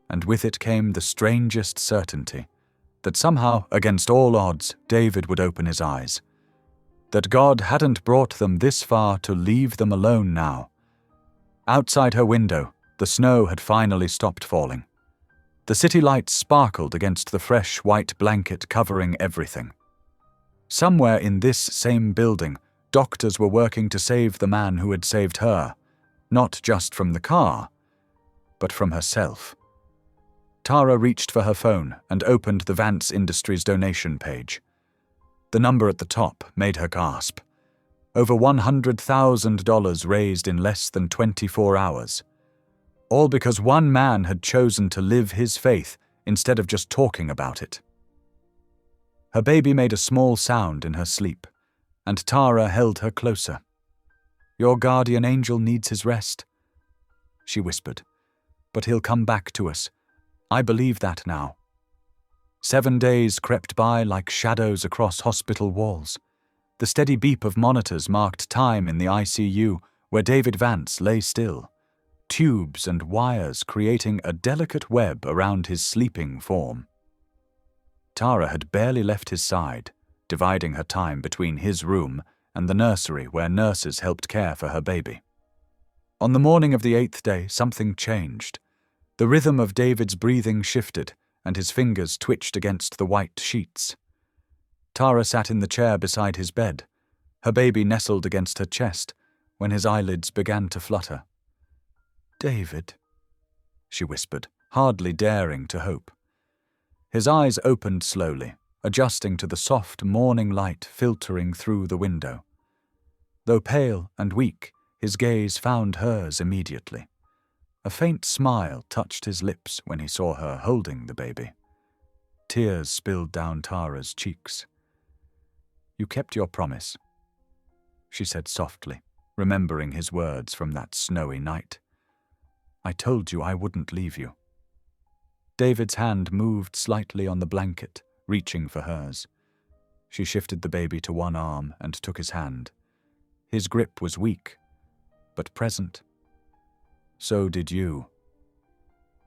And with it came the strangest certainty that somehow, against all odds, David would open his eyes. That God hadn't brought them this far to leave them alone now. Outside her window, the snow had finally stopped falling. The city lights sparkled against the fresh white blanket covering everything. Somewhere in this same building, doctors were working to save the man who had saved her, not just from the car, but from herself. Tara reached for her phone and opened the Vance Industries donation page. The number at the top made her gasp. Over $100,000 raised in less than 24 hours. All because one man had chosen to live his faith instead of just talking about it. Her baby made a small sound in her sleep, and Tara held her closer. "Your guardian angel needs his rest," she whispered, "but he'll come back to us. I believe that now." 7 days crept by like shadows across hospital walls. The steady beep of monitors marked time in the ICU where David Vance lay still, tubes and wires creating a delicate web around his sleeping form. Tara had barely left his side, dividing her time between his room and the nursery where nurses helped care for her baby. On the morning of the 8th day, something changed. The rhythm of David's breathing shifted, and his fingers twitched against the white sheets. Tara sat in the chair beside his bed, her baby nestled against her chest, when his eyelids began to flutter. "David," she whispered, hardly daring to hope. His eyes opened slowly, adjusting to the soft morning light filtering through the window. Though pale and weak, his gaze found hers immediately. A faint smile touched his lips when he saw her holding the baby. Tears spilled down Tara's cheeks. "You kept your promise," she said softly, remembering his words from that snowy night. "I told you I wouldn't leave you." David's hand moved slightly on the blanket, reaching for hers. She shifted the baby to one arm and took his hand. His grip was weak, but present. "So did you,"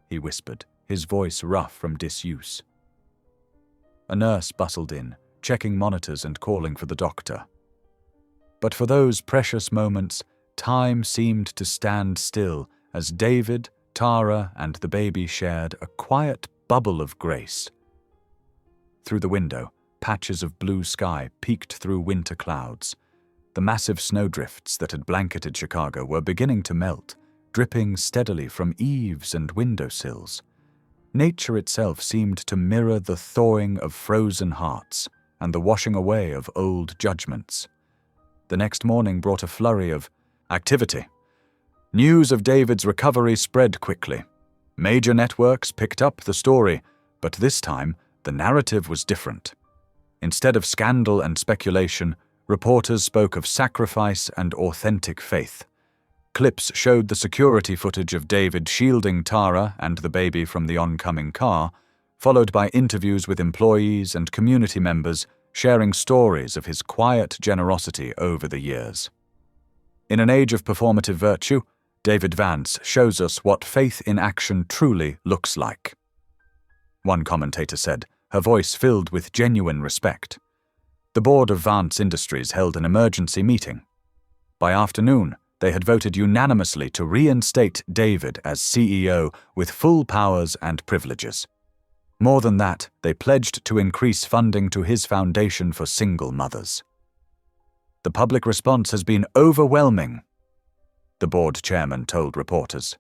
he whispered, his voice rough from disuse. A nurse bustled in, checking monitors and calling for the doctor. But for those precious moments, time seemed to stand still as David, Tara, and the baby shared a quiet bubble of grace. Through the window, patches of blue sky peeked through winter clouds. The massive snowdrifts that had blanketed Chicago were beginning to melt, dripping steadily from eaves and windowsills. Nature itself seemed to mirror the thawing of frozen hearts and the washing away of old judgments. The next morning brought a flurry of activity. News of David's recovery spread quickly. Major networks picked up the story, but this time the narrative was different. Instead of scandal and speculation, reporters spoke of sacrifice and authentic faith. Clips showed the security footage of David shielding Tara and the baby from the oncoming car, followed by interviews with employees and community members sharing stories of his quiet generosity over the years. In an age of performative virtue, David Vance shows us what faith in action truly looks like. One commentator said, her voice filled with genuine respect. The board of Vance Industries held an emergency meeting. By afternoon, they had voted unanimously to reinstate David as CEO with full powers and privileges. More than that, they pledged to increase funding to his foundation for single mothers. "The public response has been overwhelming," the board chairman told reporters.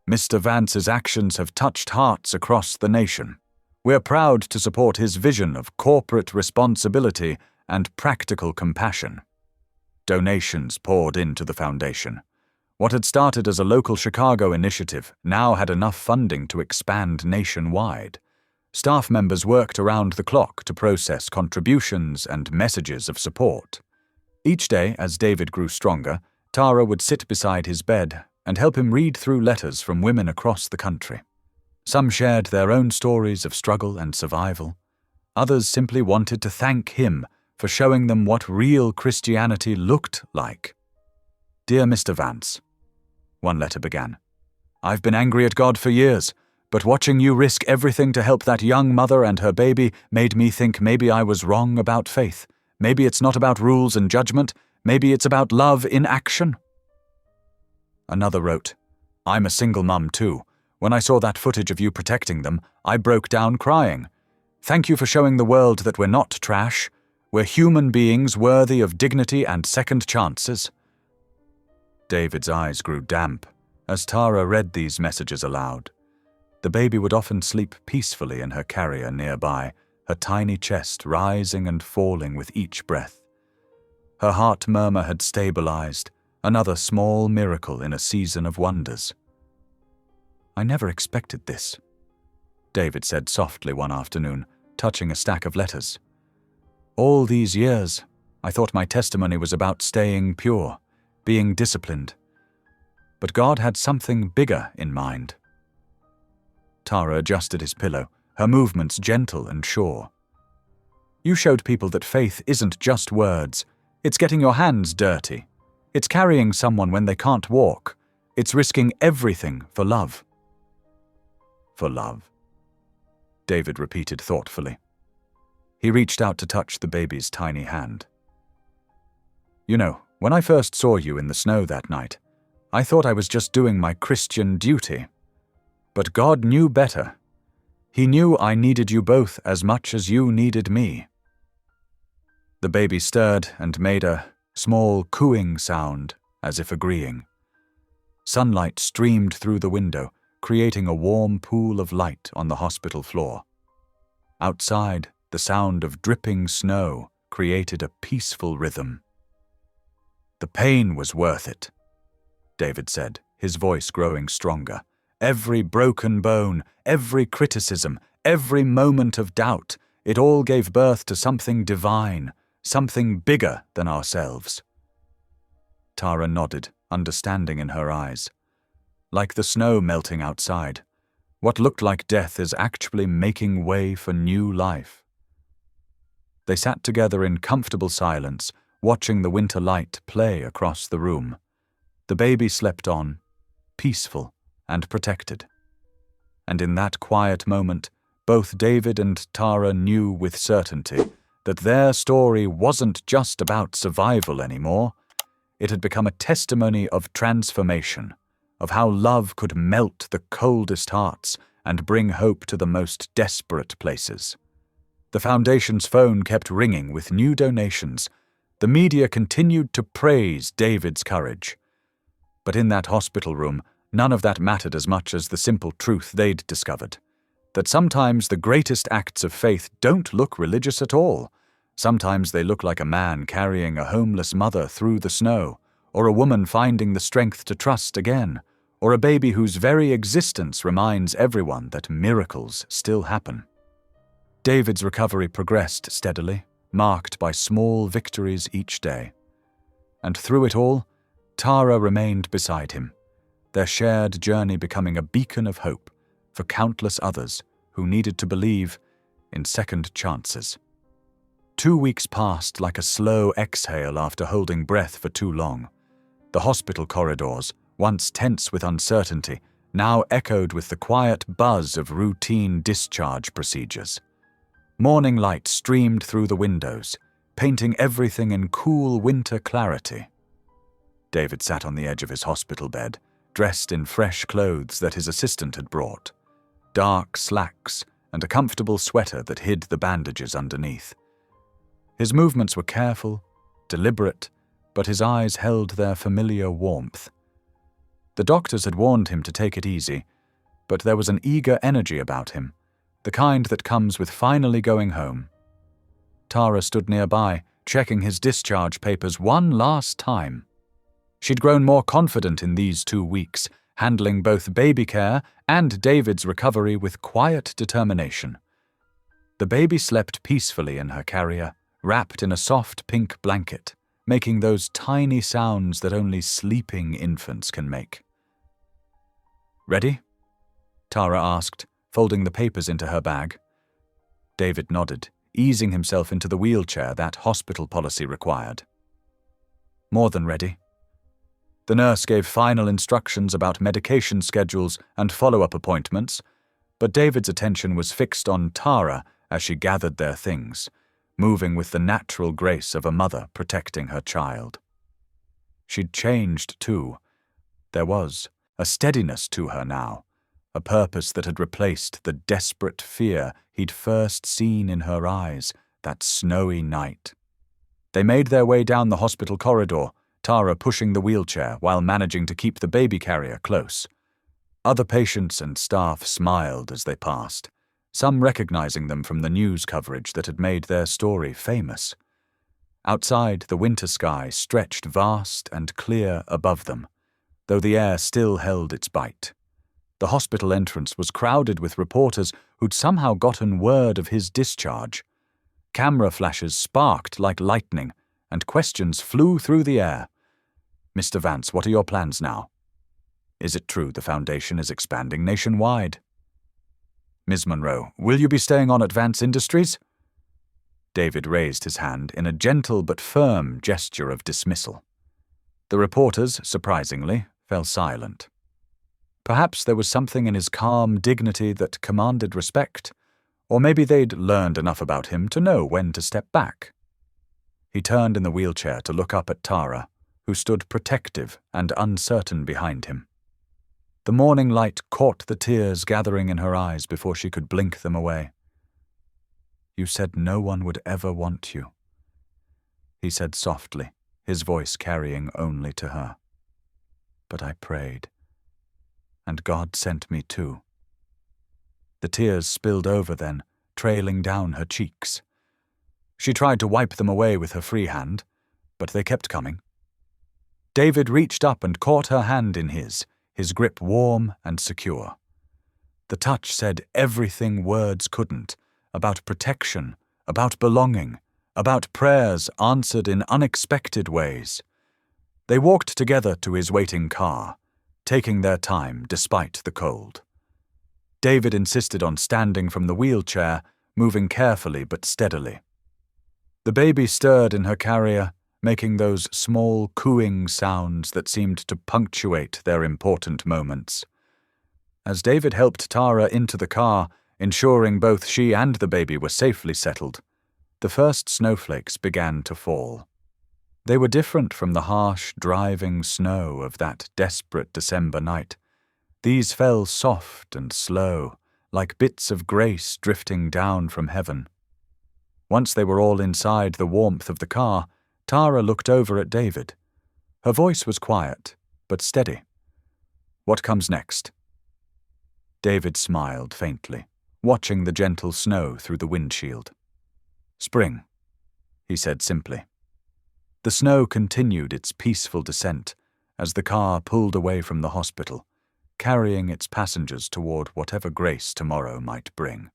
"Mr. Vance's actions have touched hearts across the nation. We're proud to support his vision of corporate responsibility and practical compassion." Donations poured into the foundation. What had started as a local Chicago initiative now had enough funding to expand nationwide. Staff members worked around the clock to process contributions and messages of support. Each day, as David grew stronger, Tara would sit beside his bed, and help him read through letters from women across the country. Some shared their own stories of struggle and survival. Others simply wanted to thank him for showing them what real Christianity looked like. "Dear Mr. Vance," one letter began, "I've been angry at God for years, but watching you risk everything to help that young mother and her baby made me think maybe I was wrong about faith. Maybe it's not about rules and judgment. Maybe it's about love in action." Another wrote, "I'm a single mum too. When I saw that footage of you protecting them, I broke down crying. Thank you for showing the world that we're not trash. We're human beings worthy of dignity and second chances." David's eyes grew damp as Tara read these messages aloud. The baby would often sleep peacefully in her carrier nearby, her tiny chest rising and falling with each breath. Her heart murmur had stabilized, another small miracle in a season of wonders. "I never expected this," David said softly one afternoon, touching a stack of letters. "All these years, I thought my testimony was about staying pure, being disciplined. But God had something bigger in mind." Tara adjusted his pillow, her movements gentle and sure. "You showed people that faith isn't just words. It's getting your hands dirty. It's carrying someone when they can't walk. It's risking everything for love." "For love," David repeated thoughtfully. He reached out to touch the baby's tiny hand. "You know, when I first saw you in the snow that night, I thought I was just doing my Christian duty. But God knew better. He knew I needed you both as much as you needed me." The baby stirred and made a small cooing sound, as if agreeing. Sunlight streamed through the window, creating a warm pool of light on the hospital floor. Outside, the sound of dripping snow created a peaceful rhythm. "The pain was worth it," David said, his voice growing stronger. "Every broken bone, every criticism, every moment of doubt, it all gave birth to something divine, something bigger than ourselves." Tara nodded, understanding in her eyes. Like the snow melting outside, what looked like death is actually making way for new life. They sat together in comfortable silence, watching the winter light play across the room. The baby slept on, peaceful and protected. And in that quiet moment, both David and Tara knew with certainty that their story wasn't just about survival anymore. It had become a testimony of transformation, of how love could melt the coldest hearts and bring hope to the most desperate places. The Foundation's phone kept ringing with new donations. The media continued to praise David's courage. But in that hospital room, none of that mattered as much as the simple truth they'd discovered. That sometimes the greatest acts of faith don't look religious at all. Sometimes they look like a man carrying a homeless mother through the snow, or a woman finding the strength to trust again, or a baby whose very existence reminds everyone that miracles still happen. David's recovery progressed steadily, marked by small victories each day. And through it all, Tara remained beside him, their shared journey becoming a beacon of hope for countless others who needed to believe in second chances. 2 weeks passed like a slow exhale after holding breath for too long. The hospital corridors, once tense with uncertainty, now echoed with the quiet buzz of routine discharge procedures. Morning light streamed through the windows, painting everything in cool winter clarity. David sat on the edge of his hospital bed, dressed in fresh clothes that his assistant had brought, dark slacks and a comfortable sweater that hid the bandages underneath. His movements were careful, deliberate, but his eyes held their familiar warmth. The doctors had warned him to take it easy, but there was an eager energy about him, the kind that comes with finally going home. Tara stood nearby, checking his discharge papers one last time. She'd grown more confident in these 2 weeks, handling both baby care and David's recovery with quiet determination. The baby slept peacefully in her carrier, wrapped in a soft pink blanket, making those tiny sounds that only sleeping infants can make. Ready? Tara asked, folding the papers into her bag. David nodded, easing himself into the wheelchair that hospital policy required. More than ready. The nurse gave final instructions about medication schedules and follow-up appointments, but David's attention was fixed on Tara as she gathered their things, moving with the natural grace of a mother protecting her child. She'd changed, too. There was a steadiness to her now, a purpose that had replaced the desperate fear he'd first seen in her eyes that snowy night. They made their way down the hospital corridor, Tara pushing the wheelchair while managing to keep the baby carrier close. Other patients and staff smiled as they passed, some recognizing them from the news coverage that had made their story famous. Outside, the winter sky stretched vast and clear above them, though the air still held its bite. The hospital entrance was crowded with reporters who'd somehow gotten word of his discharge. Camera flashes sparked like lightning, and questions flew through the air. "Mr. Vance, what are your plans now? Is it true the foundation is expanding nationwide? Ms. Monroe, will you be staying on at Vance Industries?" David raised his hand in a gentle but firm gesture of dismissal. The reporters, surprisingly, fell silent. Perhaps there was something in his calm dignity that commanded respect, or maybe they'd learned enough about him to know when to step back. He turned in the wheelchair to look up at Tara, who stood protective and uncertain behind him. The morning light caught the tears gathering in her eyes before she could blink them away. "You said no one would ever want you," he said softly, his voice carrying only to her. "But I prayed, and God sent me too." The tears spilled over then, trailing down her cheeks. She tried to wipe them away with her free hand, but they kept coming. David reached up and caught her hand in his grip warm and secure. The touch said everything words couldn't, about protection, about belonging, about prayers answered in unexpected ways. They walked together to his waiting car, taking their time despite the cold. David insisted on standing from the wheelchair, moving carefully but steadily. The baby stirred in her carrier, making those small cooing sounds that seemed to punctuate their important moments. As David helped Tara into the car, ensuring both she and the baby were safely settled, the first snowflakes began to fall. They were different from the harsh, driving snow of that desperate December night. These fell soft and slow, like bits of grace drifting down from heaven. Once they were all inside the warmth of the car, Tara looked over at David. Her voice was quiet, but steady. "What comes next?" David smiled faintly, watching the gentle snow through the windshield. "Spring," he said simply. The snow continued its peaceful descent as the car pulled away from the hospital, carrying its passengers toward whatever grace tomorrow might bring.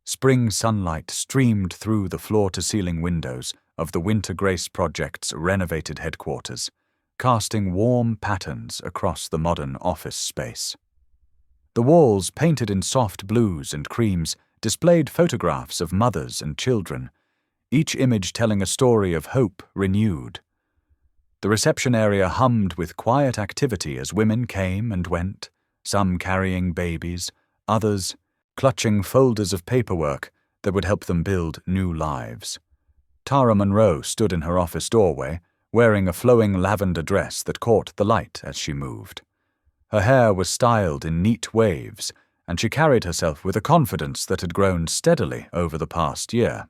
Spring sunlight streamed through the floor-to-ceiling windows of the Winter Grace Project's renovated headquarters, casting warm patterns across the modern office space. The walls, painted in soft blues and creams, displayed photographs of mothers and children, each image telling a story of hope renewed. The reception area hummed with quiet activity as women came and went, some carrying babies, others clutching folders of paperwork that would help them build new lives. Tara Monroe stood in her office doorway, wearing a flowing lavender dress that caught the light as she moved. Her hair was styled in neat waves, and she carried herself with a confidence that had grown steadily over the past year.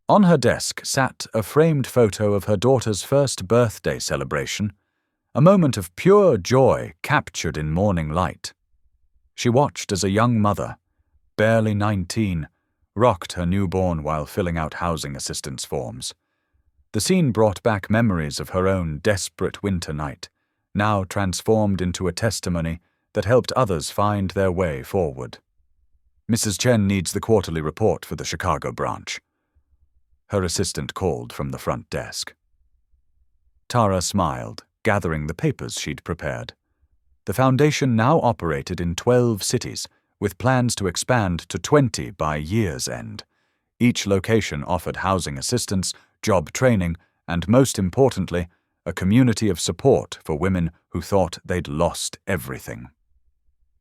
On her desk sat a framed photo of her daughter's first birthday celebration, a moment of pure joy captured in morning light. She watched as a young mother, barely 19, rocked her newborn while filling out housing assistance forms. The scene brought back memories of her own desperate winter night, now transformed into a testimony that helped others find their way forward. "Mrs. Chen needs the quarterly report for the Chicago branch," her assistant called from the front desk. Tara smiled, gathering the papers she'd prepared. The foundation now operated in 12 cities, with plans to expand to 20 by year's end. Each location offered housing assistance, job training, and most importantly, a community of support for women who thought they'd lost everything.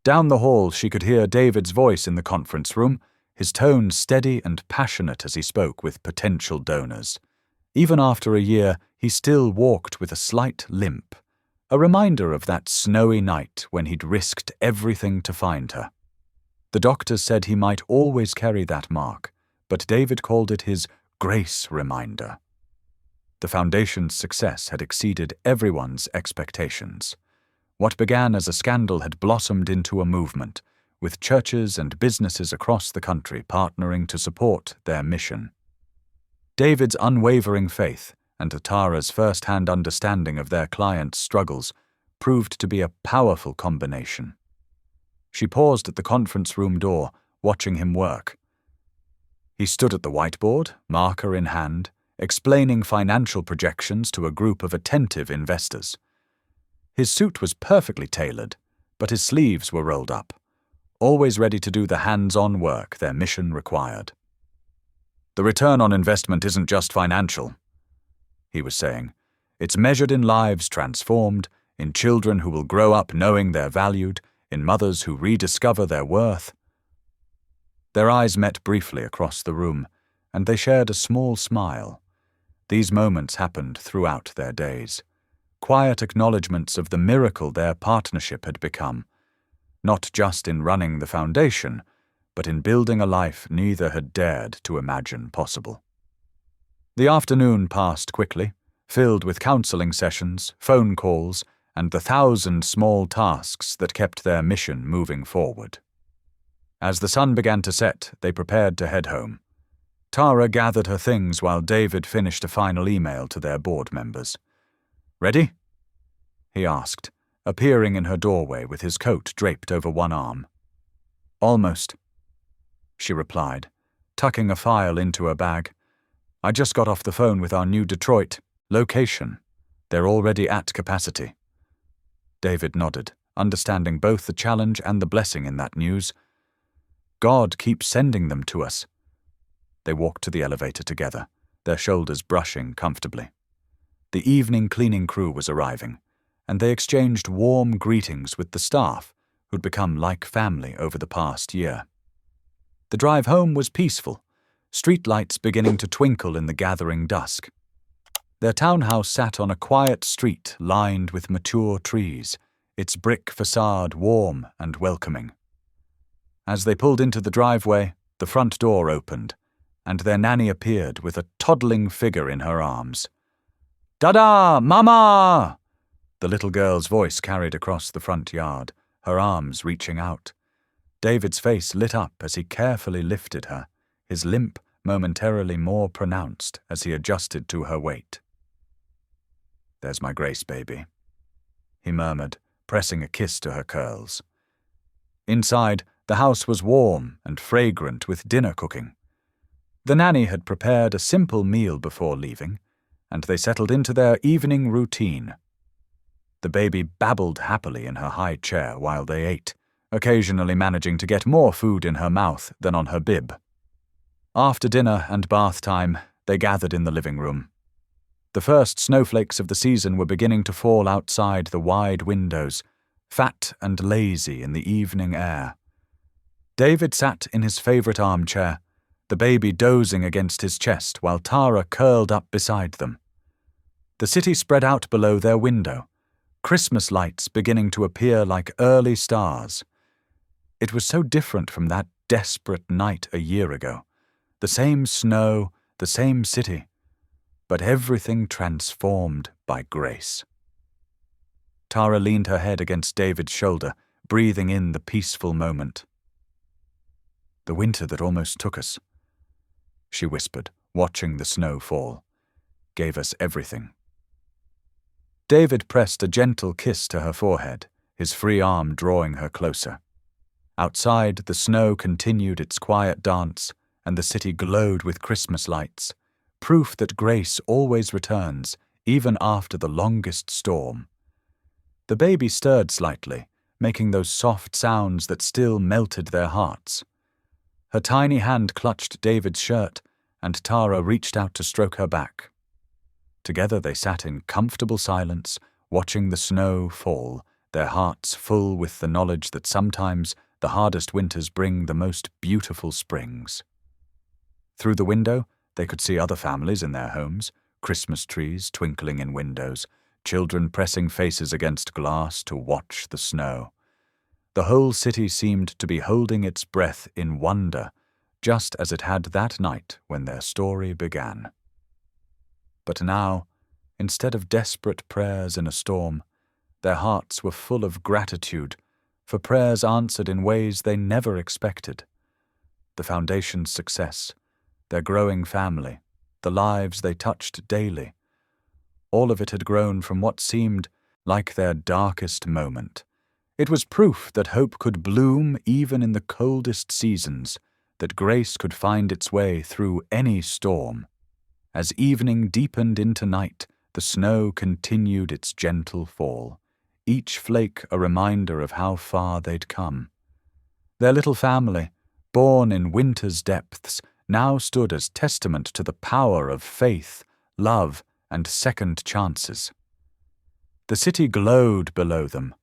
Down the hall, she could hear David's voice in the conference room, his tone steady and passionate as he spoke with potential donors. Even after a year, he still walked with a slight limp, a reminder of that snowy night when he'd risked everything to find her. The doctors said he might always carry that mark, but David called it his grace reminder. The foundation's success had exceeded everyone's expectations. What began as a scandal had blossomed into a movement, with churches and businesses across the country partnering to support their mission. David's unwavering faith and Tara's first-hand understanding of their clients' struggles proved to be a powerful combination. She paused at the conference room door, watching him work. He stood at the whiteboard, marker in hand, explaining financial projections to a group of attentive investors. His suit was perfectly tailored, but his sleeves were rolled up, always ready to do the hands-on work their mission required. "The return on investment isn't just financial," he was saying. "It's measured in lives transformed, in children who will grow up knowing they're valued, in mothers who rediscover their worth." Their eyes met briefly across the room, and they shared a small smile. These moments happened throughout their days, quiet acknowledgements of the miracle their partnership had become, not just in running the foundation, but in building a life neither had dared to imagine possible. The afternoon passed quickly, filled with counseling sessions, phone calls, and the 1,000 small tasks that kept their mission moving forward. As the sun began to set, they prepared to head home. Tara gathered her things while David finished a final email to their board members. "Ready?" he asked, appearing in her doorway with his coat draped over one arm. "Almost," she replied, tucking a file into her bag. "I just got off the phone with our new Detroit location. They're already at capacity." David nodded, understanding both the challenge and the blessing in that news. God keeps sending them to us. They walked to the elevator together, their shoulders brushing comfortably. The evening cleaning crew was arriving, and they exchanged warm greetings with the staff, who'd become like family over the past year. The drive home was peaceful, streetlights beginning to twinkle in the gathering dusk. Their townhouse sat on a quiet street lined with mature trees, its brick facade warm and welcoming. As they pulled into the driveway, the front door opened, and their nanny appeared with a toddling figure in her arms. "Dada! Mama!" The little girl's voice carried across the front yard, her arms reaching out. David's face lit up as he carefully lifted her, his limp momentarily more pronounced as he adjusted to her weight. "There's my Grace, baby," he murmured, pressing a kiss to her curls. Inside, the house was warm and fragrant with dinner cooking. The nanny had prepared a simple meal before leaving, and they settled into their evening routine. The baby babbled happily in her high chair while they ate, occasionally managing to get more food in her mouth than on her bib. After dinner and bath time, they gathered in the living room. The first snowflakes of the season were beginning to fall outside the wide windows, fat and lazy in the evening air. David sat in his favorite armchair, the baby dozing against his chest while Tara curled up beside them. The city spread out below their window, Christmas lights beginning to appear like early stars. It was so different from that desperate night a year ago. The same snow, the same city, but everything transformed by grace. Tara leaned her head against David's shoulder, breathing in the peaceful moment. "The winter that almost took us," she whispered, watching the snow fall, "gave us everything." David pressed a gentle kiss to her forehead, his free arm drawing her closer. Outside, the snow continued its quiet dance, and the city glowed with Christmas lights, proof that grace always returns, even after the longest storm. The baby stirred slightly, making those soft sounds that still melted their hearts. Her tiny hand clutched David's shirt, and Tara reached out to stroke her back. Together they sat in comfortable silence, watching the snow fall, their hearts full with the knowledge that sometimes the hardest winters bring the most beautiful springs. Through the window, they could see other families in their homes, Christmas trees twinkling in windows, children pressing faces against glass to watch the snow. The whole city seemed to be holding its breath in wonder, just as it had that night when their story began. But now, instead of desperate prayers in a storm, their hearts were full of gratitude for prayers answered in ways they never expected. The Foundation's success, their growing family, the lives they touched daily, all of it had grown from what seemed like their darkest moment. It was proof that hope could bloom even in the coldest seasons, that grace could find its way through any storm. As evening deepened into night, the snow continued its gentle fall, each flake a reminder of how far they'd come. Their little family, born in winter's depths, now stood as testament to the power of faith, love, and second chances. The city glowed below them,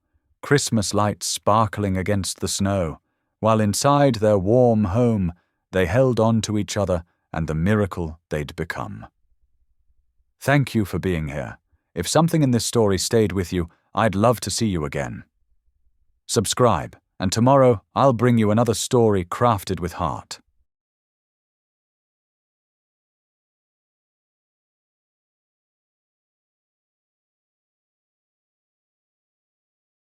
Christmas lights sparkling against the snow, while inside their warm home they held on to each other and the miracle they'd become. Thank you for being here. If something in this story stayed with you, I'd love to see you again. Subscribe, and tomorrow I'll bring you another story crafted with heart.